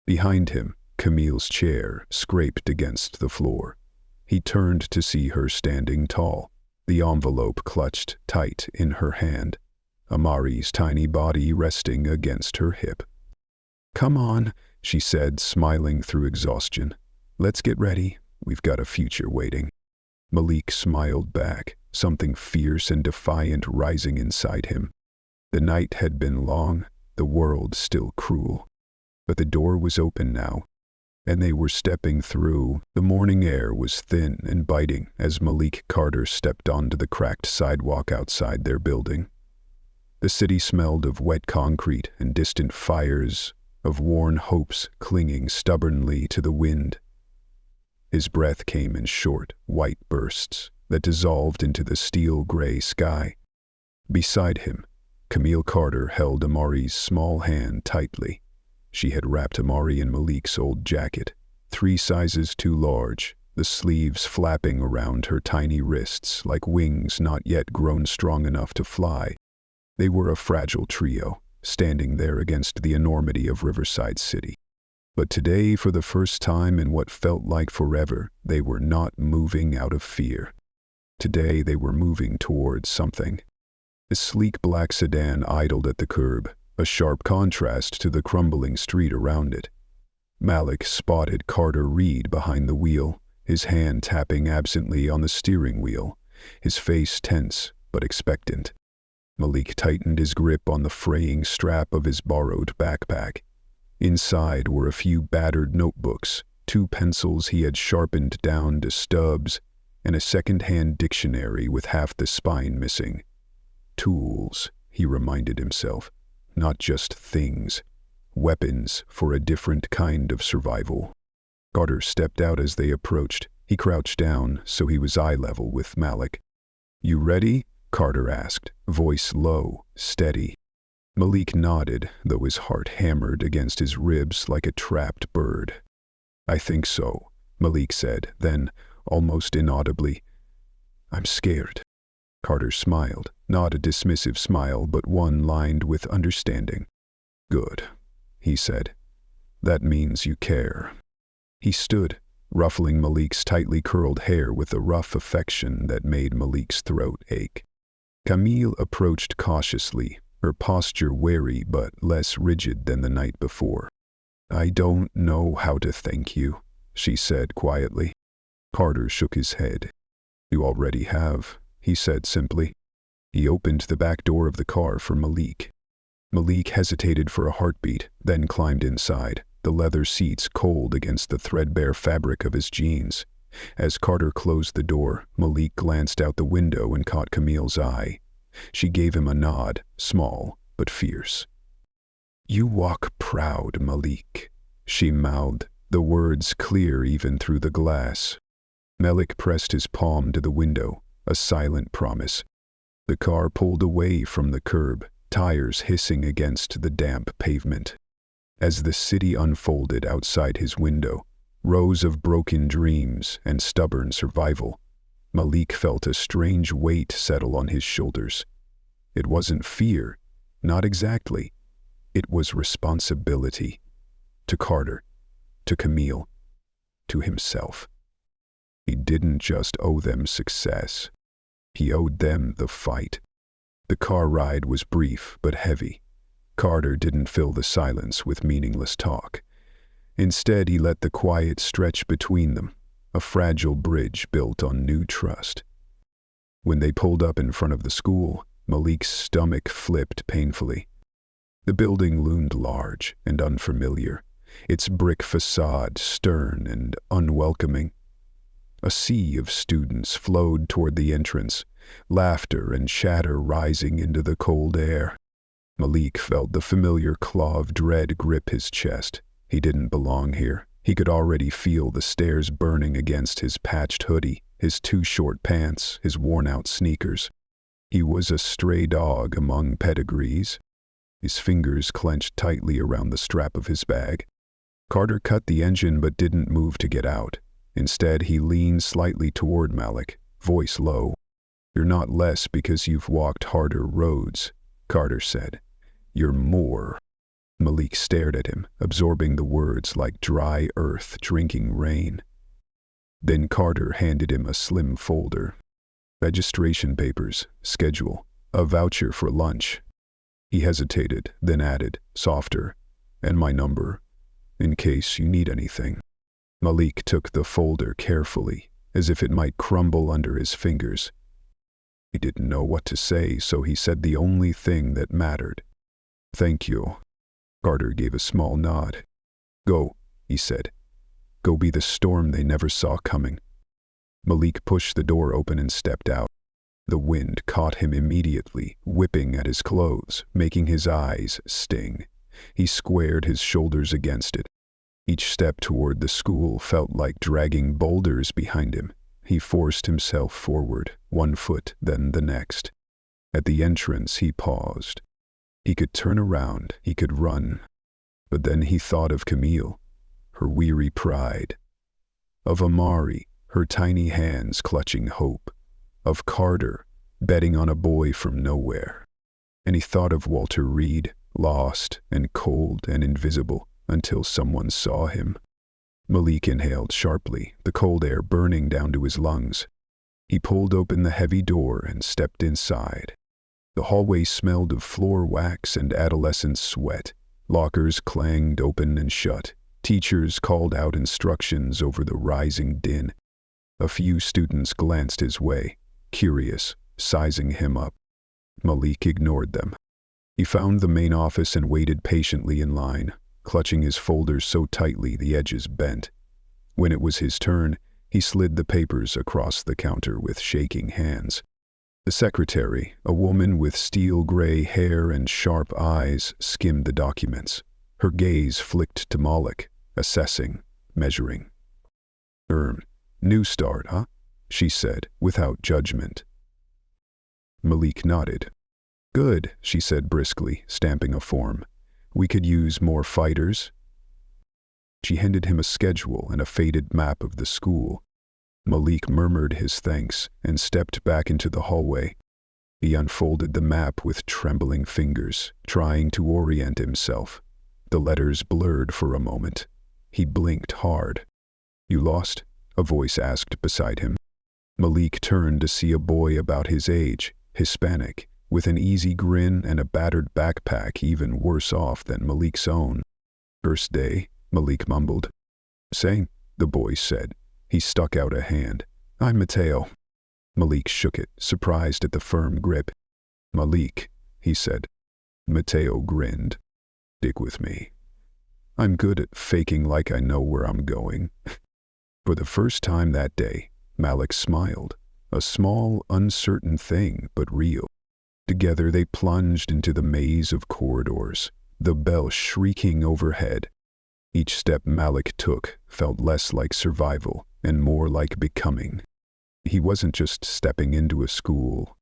Behind him, Camille's chair scraped against the floor. He turned to see her standing tall, the envelope clutched tight in her hand, Amari's tiny body resting against her hip. "Come on," she said, smiling through exhaustion. "Let's get ready. We've got a future waiting." Malik smiled back, something fierce and defiant rising inside him. The night had been long, the world still cruel. But the door was open now, and they were stepping through. The morning air was thin and biting as Malik Carter stepped onto the cracked sidewalk outside their building. The city smelled of wet concrete and distant fires, of worn hopes clinging stubbornly to the wind. His breath came in short, white bursts that dissolved into the steel-gray sky. Beside him, Camille Carter held Amari's small hand tightly. She had wrapped Amari in Malik's old jacket, 3 sizes too large, the sleeves flapping around her tiny wrists like wings not yet grown strong enough to fly. They were a fragile trio, standing there against the enormity of Riverside City. But today, for the first time in what felt like forever, they were not moving out of fear. Today they were moving towards something. A sleek black sedan idled at the curb, a sharp contrast to the crumbling street around it. Malik spotted Carter Reed behind the wheel, his hand tapping absently on the steering wheel, his face tense but expectant. Malik tightened his grip on the fraying strap of his borrowed backpack. Inside were a few battered notebooks, 2 pencils he had sharpened down to stubs, and a second-hand dictionary with half the spine missing. Tools, he reminded himself, not just things. Weapons for a different kind of survival. Carter stepped out as they approached. He crouched down so he was eye level with Malik. "You ready?" Carter asked, voice low, steady. Malik nodded, though his heart hammered against his ribs like a trapped bird. "I think so," Malik said, then, almost inaudibly, "I'm scared." Carter smiled, not a dismissive smile, but one lined with understanding. "Good," he said. "That means you care." He stood, ruffling Malik's tightly curled hair with a rough affection that made Malik's throat ache. Camille approached cautiously, her posture wary but less rigid than the night before. "I don't know how to thank you," she said quietly. Carter shook his head. "You already have," he said simply. He opened the back door of the car for Malik. Malik hesitated for a heartbeat, then climbed inside, the leather seats cold against the threadbare fabric of his jeans. As Carter closed the door, Malik glanced out the window and caught Camille's eye. She gave him a nod, small but fierce. "You walk proud, Malik," she mouthed, the words clear even through the glass. Malik pressed his palm to the window, a silent promise. The car pulled away from the curb, tires hissing against the damp pavement. As the city unfolded outside his window, rows of broken dreams and stubborn survival, Malik felt a strange weight settle on his shoulders. It wasn't fear, not exactly. It was responsibility. To Carter, to Camille, to himself. He didn't just owe them success. He owed them the fight. The car ride was brief but heavy. Carter didn't fill the silence with meaningless talk. Instead, he let the quiet stretch between them, a fragile bridge built on new trust. When they pulled up in front of the school, Malik's stomach flipped painfully. The building loomed large and unfamiliar, its brick facade stern and unwelcoming. A sea of students flowed toward the entrance, laughter and chatter rising into the cold air. Malik felt the familiar claw of dread grip his chest. He didn't belong here. He could already feel the stares burning against his patched hoodie, his too short pants, his worn-out sneakers. He was a stray dog among pedigrees. His fingers clenched tightly around the strap of his bag. Carter cut the engine but didn't move to get out. Instead, he leaned slightly toward Malik, voice low. "You're not less because you've walked harder roads," Carter said. "You're more." Malik stared at him, absorbing the words like dry earth drinking rain. Then Carter handed him a slim folder. Registration papers, schedule, a voucher for lunch. He hesitated, then added, softer, "And my number, in case you need anything." Malik took the folder carefully, as if it might crumble under his fingers. He didn't know what to say, so he said the only thing that mattered. "Thank you." Carter gave a small nod. "Go," he said. "Go be the storm they never saw coming." Malik pushed the door open and stepped out. The wind caught him immediately, whipping at his clothes, making his eyes sting. He squared his shoulders against it. Each step toward the school felt like dragging boulders behind him. He forced himself forward, one foot, then the next. At the entrance, he paused. He could turn around, he could run. But then he thought of Camille, her weary pride. Of Amari, her tiny hands clutching hope. Of Carter, betting on a boy from nowhere. And he thought of Walter Reed, lost and cold and invisible, until someone saw him. Malik inhaled sharply, the cold air burning down to his lungs. He pulled open the heavy door and stepped inside. The hallway smelled of floor wax and adolescent sweat. Lockers clanged open and shut. Teachers called out instructions over the rising din. A few students glanced his way, curious, sizing him up. Malik ignored them. He found the main office and waited patiently in line, clutching his folders so tightly the edges bent. When it was his turn, he slid the papers across the counter with shaking hands. The secretary, a woman with steel-gray hair and sharp eyes, skimmed the documents. Her gaze flicked to Malik, assessing, measuring. New start, huh?" she said, without judgment. Malik nodded. "Good," she said briskly, stamping a form. "We could use more fighters." She handed him a schedule and a faded map of the school. Malik murmured his thanks and stepped back into the hallway. He unfolded the map with trembling fingers, trying to orient himself. The letters blurred for a moment. He blinked hard. "You lost?" a voice asked beside him. Malik turned to see a boy about his age, Hispanic, with an easy grin and a battered backpack even worse off than Malik's own. "First day," Malik mumbled. "Same," the boy said. He stuck out a hand. "I'm Mateo." Malik shook it, surprised at the firm grip. "Malik," he said. Mateo grinned. "Stick with me. I'm good at faking like I know where I'm going." For the first time that day, Malik smiled. A small, uncertain thing, but real. Together they plunged into the maze of corridors, the bell shrieking overhead. Each step Malik took felt less like survival and more like becoming. He wasn't just stepping into a school.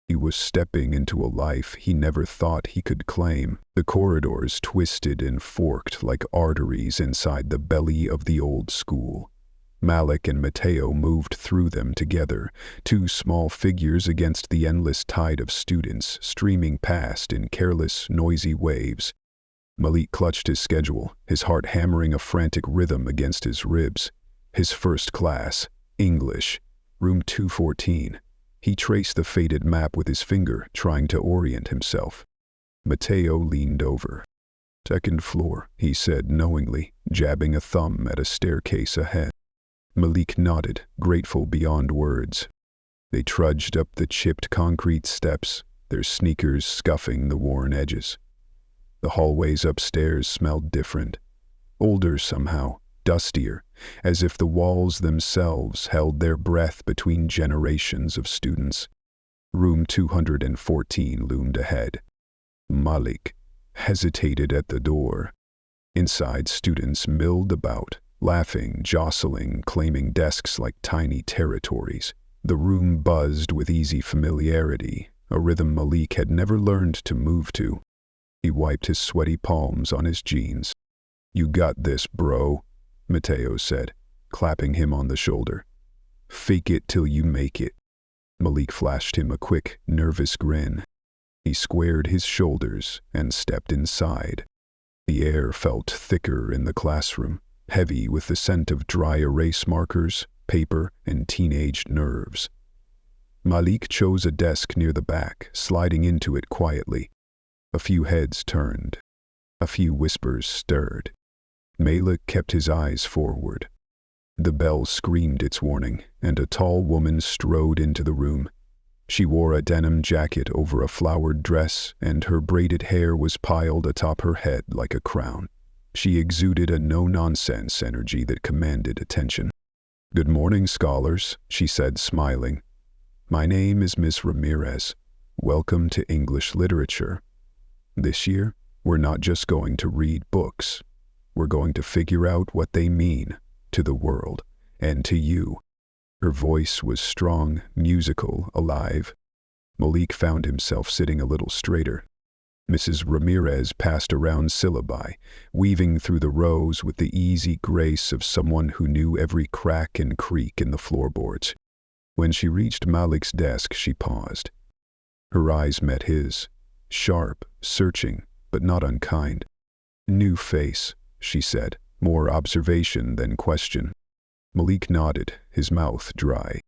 He was stepping into a life he never thought he could claim. The corridors twisted and forked like arteries inside the belly of the old school. Malik and Mateo moved through them together, two small figures against the endless tide of students streaming past in careless, noisy waves. Malik clutched his schedule, his heart hammering a frantic rhythm against his ribs. His first class, English, room 214. He traced the faded map with his finger, trying to orient himself. Mateo leaned over. "Second floor," he said knowingly, jabbing a thumb at a staircase ahead. Malik nodded, grateful beyond words. They trudged up the chipped concrete steps, their sneakers scuffing the worn edges. The hallways upstairs smelled different. Older somehow, dustier, as if the walls themselves held their breath between generations of students. Room 214 loomed ahead. Malik hesitated at the door. Inside, students milled about, laughing, jostling, claiming desks like tiny territories. The room buzzed with easy familiarity, a rhythm Malik had never learned to move to. He wiped his sweaty palms on his jeans. "You got this, bro," Mateo said, clapping him on the shoulder. "Fake it till you make it." Malik flashed him a quick, nervous grin. He squared his shoulders and stepped inside. The air felt thicker in the classroom, heavy with the scent of dry erase markers, paper, and teenaged nerves. Malik chose a desk near the back, sliding into it quietly. A few heads turned. A few whispers stirred. Malik kept his eyes forward. The bell screamed its warning, and a tall woman strode into the room. She wore a denim jacket over a flowered dress, and her braided hair was piled atop her head like a crown. She exuded a no-nonsense energy that commanded attention. "Good morning, scholars," she said, smiling. "My name is Miss Ramirez. Welcome to English literature. This year, we're not just going to read books. We're going to figure out what they mean to the world and to you." Her voice was strong, musical, alive. Malik found himself sitting a little straighter. Mrs. Ramirez passed around syllabi, weaving through the rows with the easy grace of someone who knew every crack and creak in the floorboards. When she reached Malik's desk, she paused. Her eyes met his, sharp, searching, but not unkind. "New face," she said, more observation than question. Malik nodded, his mouth dry.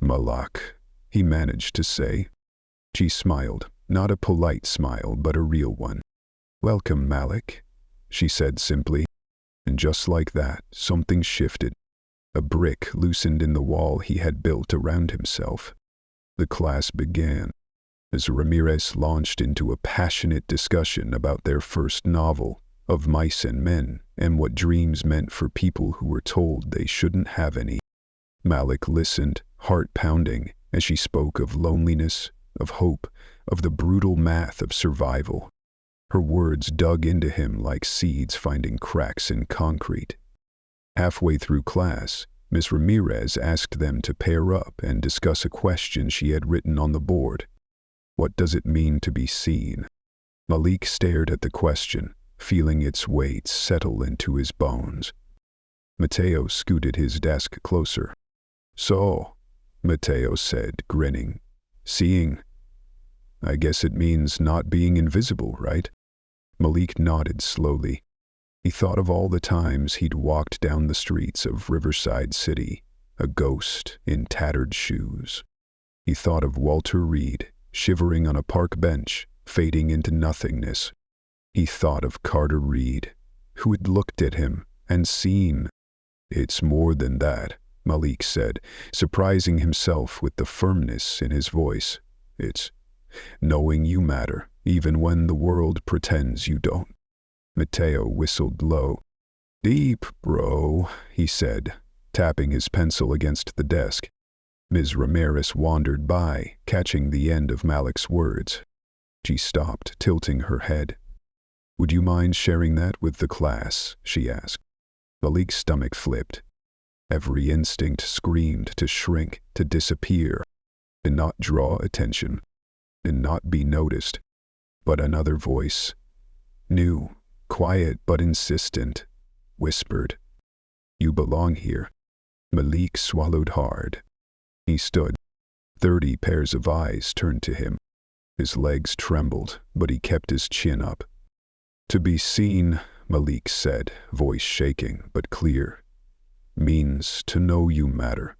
"Malak," he managed to say. She smiled, not a polite smile, but a real one. "Welcome, Malik," she said simply. And just like that, something shifted. A brick loosened in the wall he had built around himself. The class began. As Ramirez launched into a passionate discussion about their first novel, of mice and men, and what dreams meant for people who were told they shouldn't have any. Malik listened, heart pounding, as she spoke of loneliness, of hope, of the brutal math of survival. Her words dug into him like seeds finding cracks in concrete. Halfway through class, Miss Ramirez asked them to pair up and discuss a question she had written on the board. What does it mean to be seen? Malik stared at the question, feeling its weight settle into his bones. Mateo scooted his desk closer. "So," Mateo said, grinning, "seeing. I guess it means not being invisible, right?" Malik nodded slowly. He thought of all the times he'd walked down the streets of Riverside City, a ghost in tattered shoes. He thought of Walter Reed, shivering on a park bench, fading into nothingness. He thought of Carter Reed, who had looked at him and seen. "It's more than that," Malik said, surprising himself with the firmness in his voice. "It's knowing you matter, even when the world pretends you don't." Mateo whistled low. "Deep, bro," he said, tapping his pencil against the desk. Ms. Ramirez wandered by, catching the end of Malik's words. She stopped, tilting her head. "Would you mind sharing that with the class?" she asked. Malik's stomach flipped. Every instinct screamed to shrink, to disappear, to not draw attention, to not be noticed. But another voice, new, quiet but insistent, whispered, "You belong here." Malik swallowed hard. He stood. 30 pairs of eyes turned to him. His legs trembled, but he kept his chin up. "To be seen," Malik said, voice shaking but clear, "means to know you matter,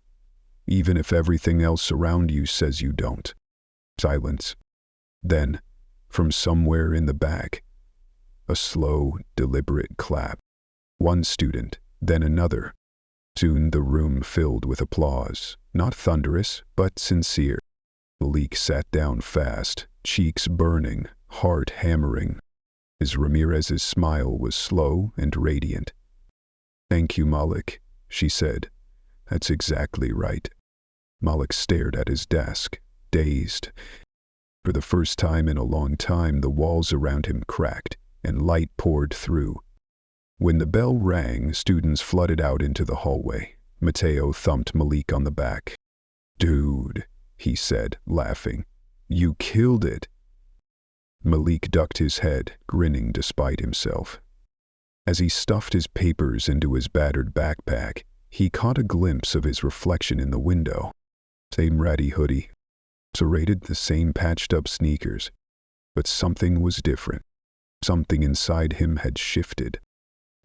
even if everything else around you says you don't." Silence. Then, from somewhere in the back, a slow, deliberate clap. One student, then another. Soon the room filled with applause, not thunderous, but sincere. Malik sat down fast, cheeks burning, heart hammering. Ms. Ramirez's smile was slow and radiant. "Thank you, Malik," she said. "That's exactly right." Malik stared at his desk, dazed. For the first time in a long time, the walls around him cracked, and light poured through. When the bell rang, students flooded out into the hallway. Mateo thumped Malik on the back. "Dude," he said, laughing. You killed it. Malik ducked his head, grinning despite himself. As he stuffed his papers into his battered backpack, he caught a glimpse of his reflection in the window. Same ratty hoodie, serrated the same patched-up sneakers. But something was different. Something inside him had shifted.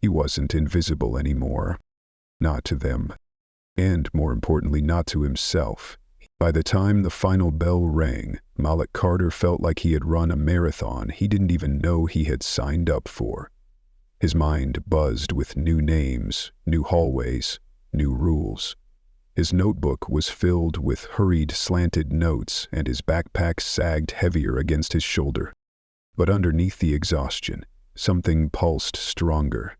He wasn't invisible anymore. Not to them. And, more importantly, not to himself. By the time the final bell rang, Malik Carter felt like he had run a marathon he didn't even know he had signed up for. His mind buzzed with new names, new hallways, new rules. His notebook was filled with hurried, slanted notes, and his backpack sagged heavier against his shoulder. But underneath the exhaustion, something pulsed stronger,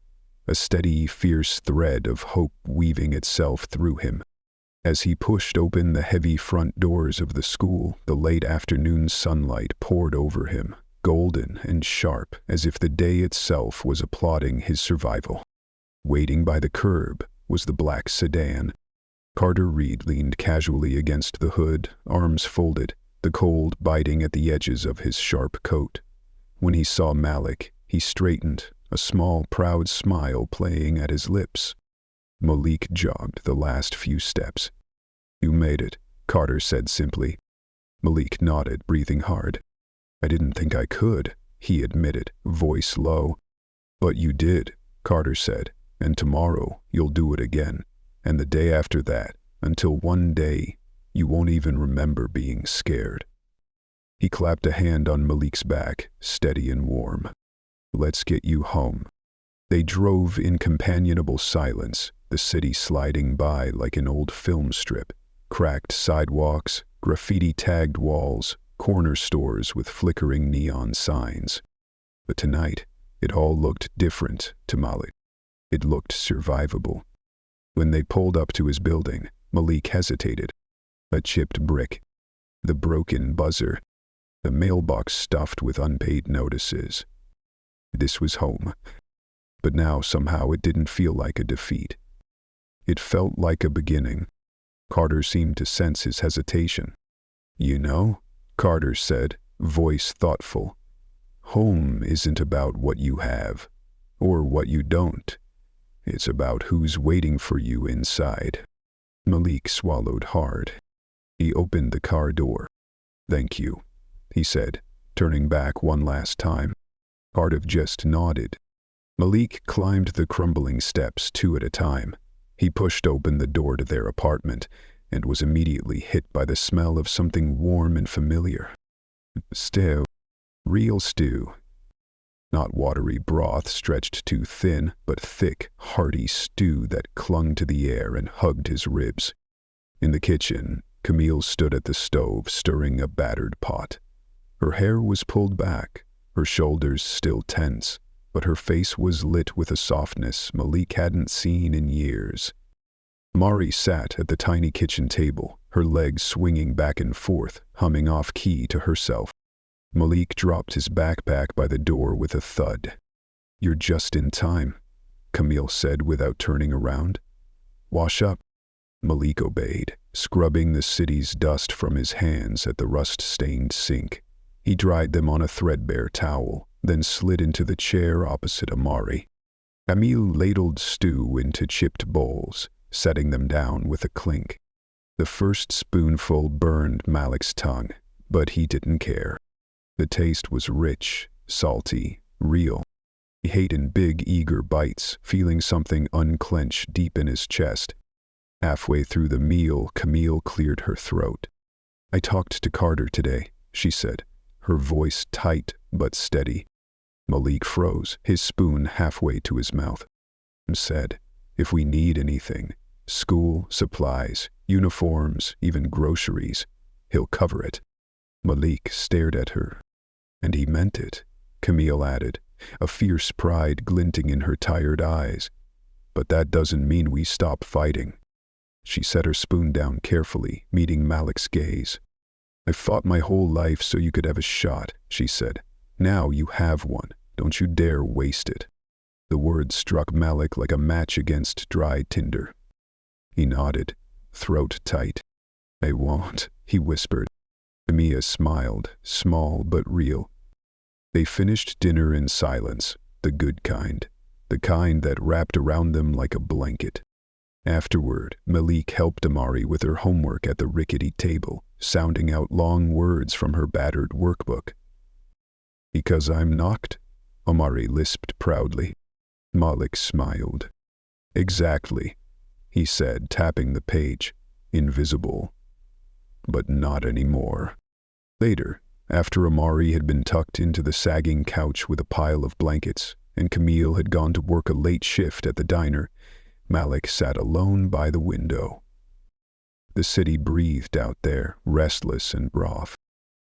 a steady, fierce thread of hope weaving itself through him. As he pushed open the heavy front doors of the school, the late afternoon sunlight poured over him, golden and sharp, as if the day itself was applauding his survival. Waiting by the curb was the black sedan. Carter Reed leaned casually against the hood, arms folded, the cold biting at the edges of his sharp coat. When he saw Malik, he straightened, a small, proud smile playing at his lips. Malik jogged the last few steps. You made it, Carter said simply. Malik nodded, breathing hard. I didn't think I could, he admitted, voice low. But you did, Carter said, and tomorrow you'll do it again. And the day after that, until one day, you won't even remember being scared. He clapped a hand on Malik's back, steady and warm. Let's get you home. They drove in companionable silence, the city sliding by like an old film strip. Cracked sidewalks, graffiti-tagged walls, corner stores with flickering neon signs. But tonight, it all looked different to Malik. It looked survivable. When they pulled up to his building, Malik hesitated. A chipped brick, the broken buzzer, the mailbox stuffed with unpaid notices. This was home. But now somehow it didn't feel like a defeat. It felt like a beginning. Carter seemed to sense his hesitation. You know, Carter said, voice thoughtful, home isn't about what you have, or what you don't. It's about who's waiting for you inside. Malik swallowed hard. He opened the car door. Thank you, he said, turning back one last time. Carter just nodded. Malik climbed the crumbling steps 2 at a time. He pushed open the door to their apartment and was immediately hit by the smell of something warm and familiar. Stew. Real stew. Not watery broth stretched too thin, but thick, hearty stew that clung to the air and hugged his ribs. In the kitchen, Camille stood at the stove stirring a battered pot. Her hair was pulled back, her shoulders still tense, but her face was lit with a softness Malik hadn't seen in years. Mari sat at the tiny kitchen table, her legs swinging back and forth, humming off-key to herself. Malik dropped his backpack by the door with a thud. You're just in time, Camille said without turning around. Wash up. Malik obeyed, scrubbing the city's dust from his hands at the rust-stained sink. He dried them on a threadbare towel, then slid into the chair opposite Amari. Camille ladled stew into chipped bowls, setting them down with a clink. The first spoonful burned Malik's tongue, but he didn't care. The taste was rich, salty, real. He ate in big, eager bites, feeling something unclench deep in his chest. Halfway through the meal, Camille cleared her throat. I talked to Carter today, she said, her voice tight but steady. Malik froze, his spoon halfway to his mouth. Said, if we need anything, school, supplies, uniforms, even groceries, he'll cover it. Malik stared at her. And he meant it, Camille added, a fierce pride glinting in her tired eyes. But that doesn't mean we stop fighting. She set her spoon down carefully, meeting Malik's gaze. I fought my whole life so you could have a shot, she said. Now you have one. Don't you dare waste it. The words struck Malik like a match against dry tinder. He nodded, throat tight. I won't, he whispered. Mia smiled, small but real. They finished dinner in silence, the good kind, the kind that wrapped around them like a blanket. Afterward, Malik helped Amari with her homework at the rickety table, sounding out long words from her battered workbook. "Because I'm knocked?" Amari lisped proudly. Malik smiled. "Exactly," he said, tapping the page. "Invisible. But not anymore." Later, after Amari had been tucked into the sagging couch with a pile of blankets, and Camille had gone to work a late shift at the diner, Malik sat alone by the window. The city breathed out there, restless and rough.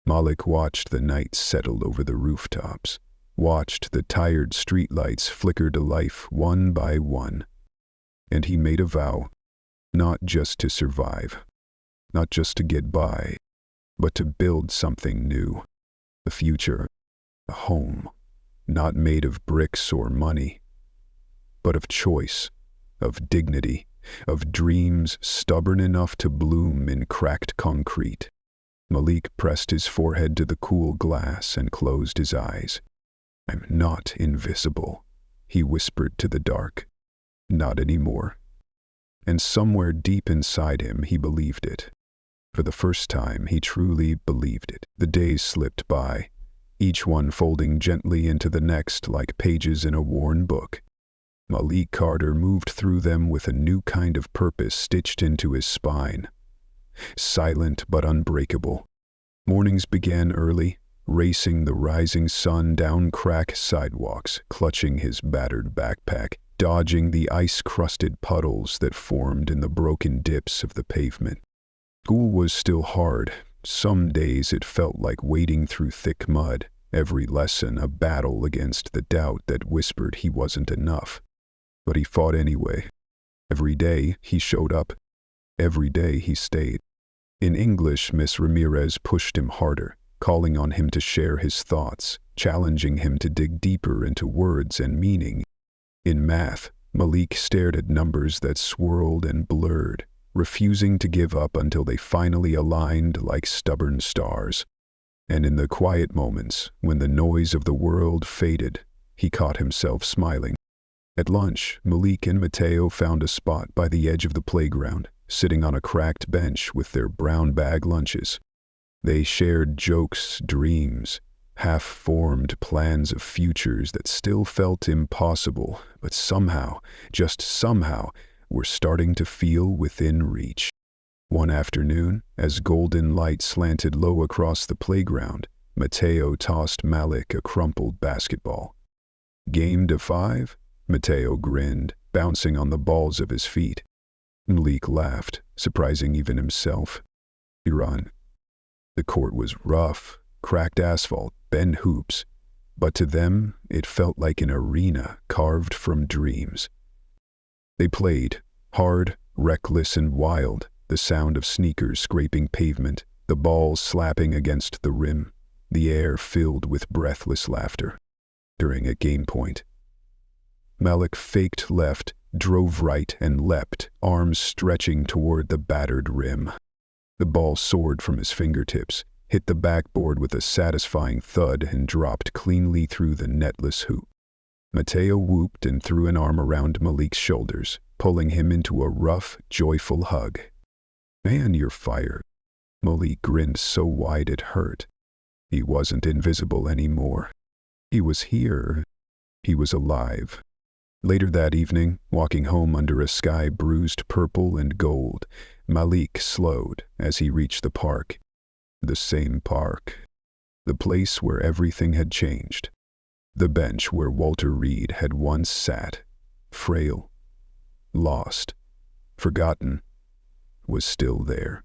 Malik watched the night settle over the rooftops, watched the tired streetlights flicker to life one by one. And he made a vow, not just to survive, not just to get by, but to build something new. A future, a home, not made of bricks or money, but of choice, of dignity, of dreams stubborn enough to bloom in cracked concrete. Malik pressed his forehead to the cool glass and closed his eyes. "I'm not invisible," he whispered to the dark. "Not anymore." And somewhere deep inside him he believed it. For the first time he truly believed it. The days slipped by, each one folding gently into the next like pages in a worn book. Malik Carter moved through them with a new kind of purpose stitched into his spine. Silent but unbreakable. Mornings began early, racing the rising sun down cracked sidewalks, clutching his battered backpack, dodging the ice-crusted puddles that formed in the broken dips of the pavement. School was still hard. Some days it felt like wading through thick mud, every lesson a battle against the doubt that whispered he wasn't enough. But he fought anyway. Every day he showed up. Every day he stayed. In English, Miss Ramirez pushed him harder, calling on him to share his thoughts, challenging him to dig deeper into words and meaning. In math, Malik stared at numbers that swirled and blurred, refusing to give up until they finally aligned like stubborn stars. And in the quiet moments, when the noise of the world faded, he caught himself smiling. At lunch, Malik and Mateo found a spot by the edge of the playground, sitting on a cracked bench with their brown bag lunches. They shared jokes, dreams, half-formed plans of futures that still felt impossible, but somehow, just somehow, were starting to feel within reach. One afternoon, as golden light slanted low across the playground, Mateo tossed Malik a crumpled basketball. "Game to 5? Mateo grinned, bouncing on the balls of his feet. Malik laughed, surprising even himself. He ran. The court was rough, cracked asphalt, bent hoops, but to them it felt like an arena carved from dreams. They played, hard, reckless and wild, the sound of sneakers scraping pavement, the ball slapping against the rim, the air filled with breathless laughter. During a game point, Malik faked left, drove right, and leapt, arms stretching toward the battered rim. The ball soared from his fingertips, hit the backboard with a satisfying thud, and dropped cleanly through the netless hoop. Mateo whooped and threw an arm around Malik's shoulders, pulling him into a rough, joyful hug. "Man, you're fired." Malik grinned so wide it hurt. He wasn't invisible anymore. He was here. He was alive. Later that evening, walking home under a sky bruised purple and gold, Malik slowed as he reached the park. The same park. The place where everything had changed. The bench where Walter Reed had once sat, frail, lost, forgotten, was still there.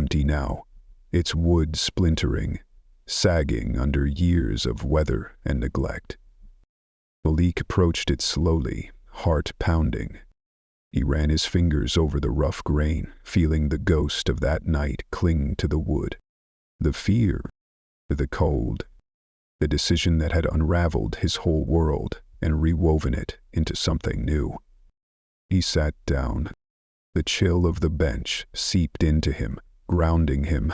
Empty now, its wood splintering, sagging under years of weather and neglect. Malik approached it slowly, heart pounding. He ran his fingers over the rough grain, feeling the ghost of that night cling to the wood. The fear, the cold, the decision that had unraveled his whole world and rewoven it into something new. He sat down. The chill of the bench seeped into him, grounding him.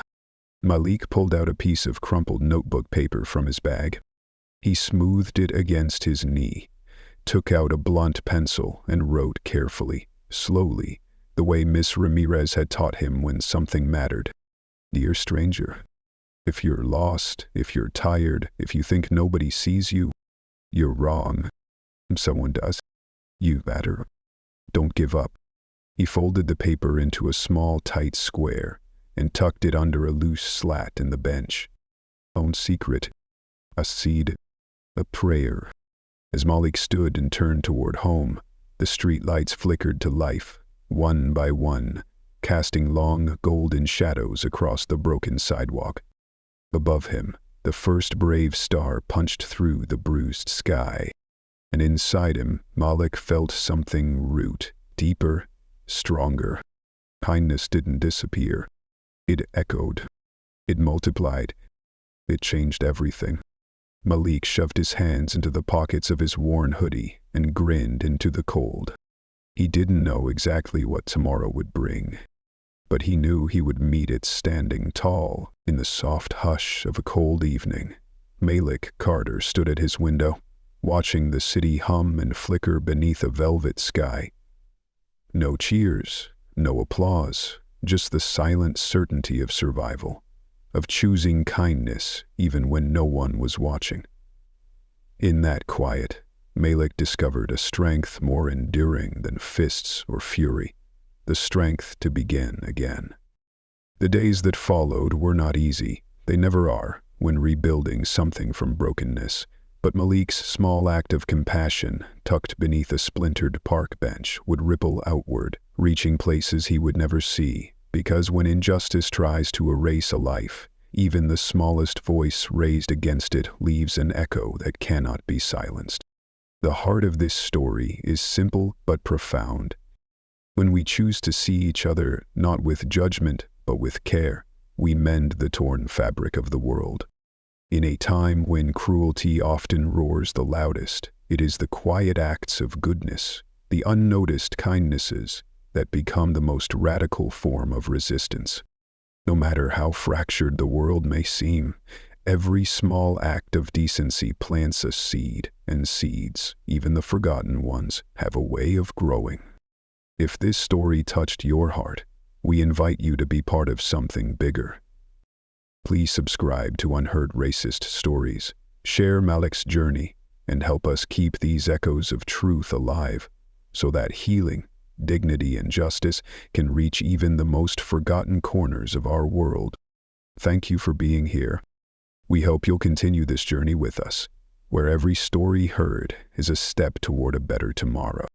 Malik pulled out a piece of crumpled notebook paper from his bag. He smoothed it against his knee, took out a blunt pencil and wrote carefully, slowly, the way Miss Ramirez had taught him when something mattered. Dear stranger, if you're lost, if you're tired, if you think nobody sees you, you're wrong. Someone does. You matter. Don't give up. He folded the paper into a small, tight square and tucked it under a loose slat in the bench. Own secret. A seed. A prayer. As Malik stood and turned toward home, the street lights flickered to life, one by one, casting long, golden shadows across the broken sidewalk. Above him, the first brave star punched through the bruised sky, and inside him, Malik felt something root, deeper, stronger. Kindness didn't disappear. It echoed. It multiplied. It changed everything. Malik shoved his hands into the pockets of his worn hoodie and grinned into the cold. He didn't know exactly what tomorrow would bring, but he knew he would meet it standing tall in the soft hush of a cold evening. Malik Carter stood at his window, watching the city hum and flicker beneath a velvet sky. No cheers, no applause, just the silent certainty of survival, of choosing kindness even when no one was watching. In that quiet, Malik discovered a strength more enduring than fists or fury, the strength to begin again. The days that followed were not easy. They never are when rebuilding something from brokenness. But Malik's small act of compassion, tucked beneath a splintered park bench, would ripple outward, reaching places he would never see, because when injustice tries to erase a life, even the smallest voice raised against it leaves an echo that cannot be silenced. The heart of this story is simple but profound. When we choose to see each other not with judgment but with care, we mend the torn fabric of the world. In a time when cruelty often roars the loudest, it is the quiet acts of goodness, the unnoticed kindnesses, that become the most radical form of resistance. No matter how fractured the world may seem, every small act of decency plants a seed, and seeds, even the forgotten ones, have a way of growing. If this story touched your heart, we invite you to be part of something bigger. Please subscribe to Unheard Racist Stories, share Malik's journey, and help us keep these echoes of truth alive so that healing, dignity, and justice can reach even the most forgotten corners of our world. Thank you for being here. We hope you'll continue this journey with us, where every story heard is a step toward a better tomorrow.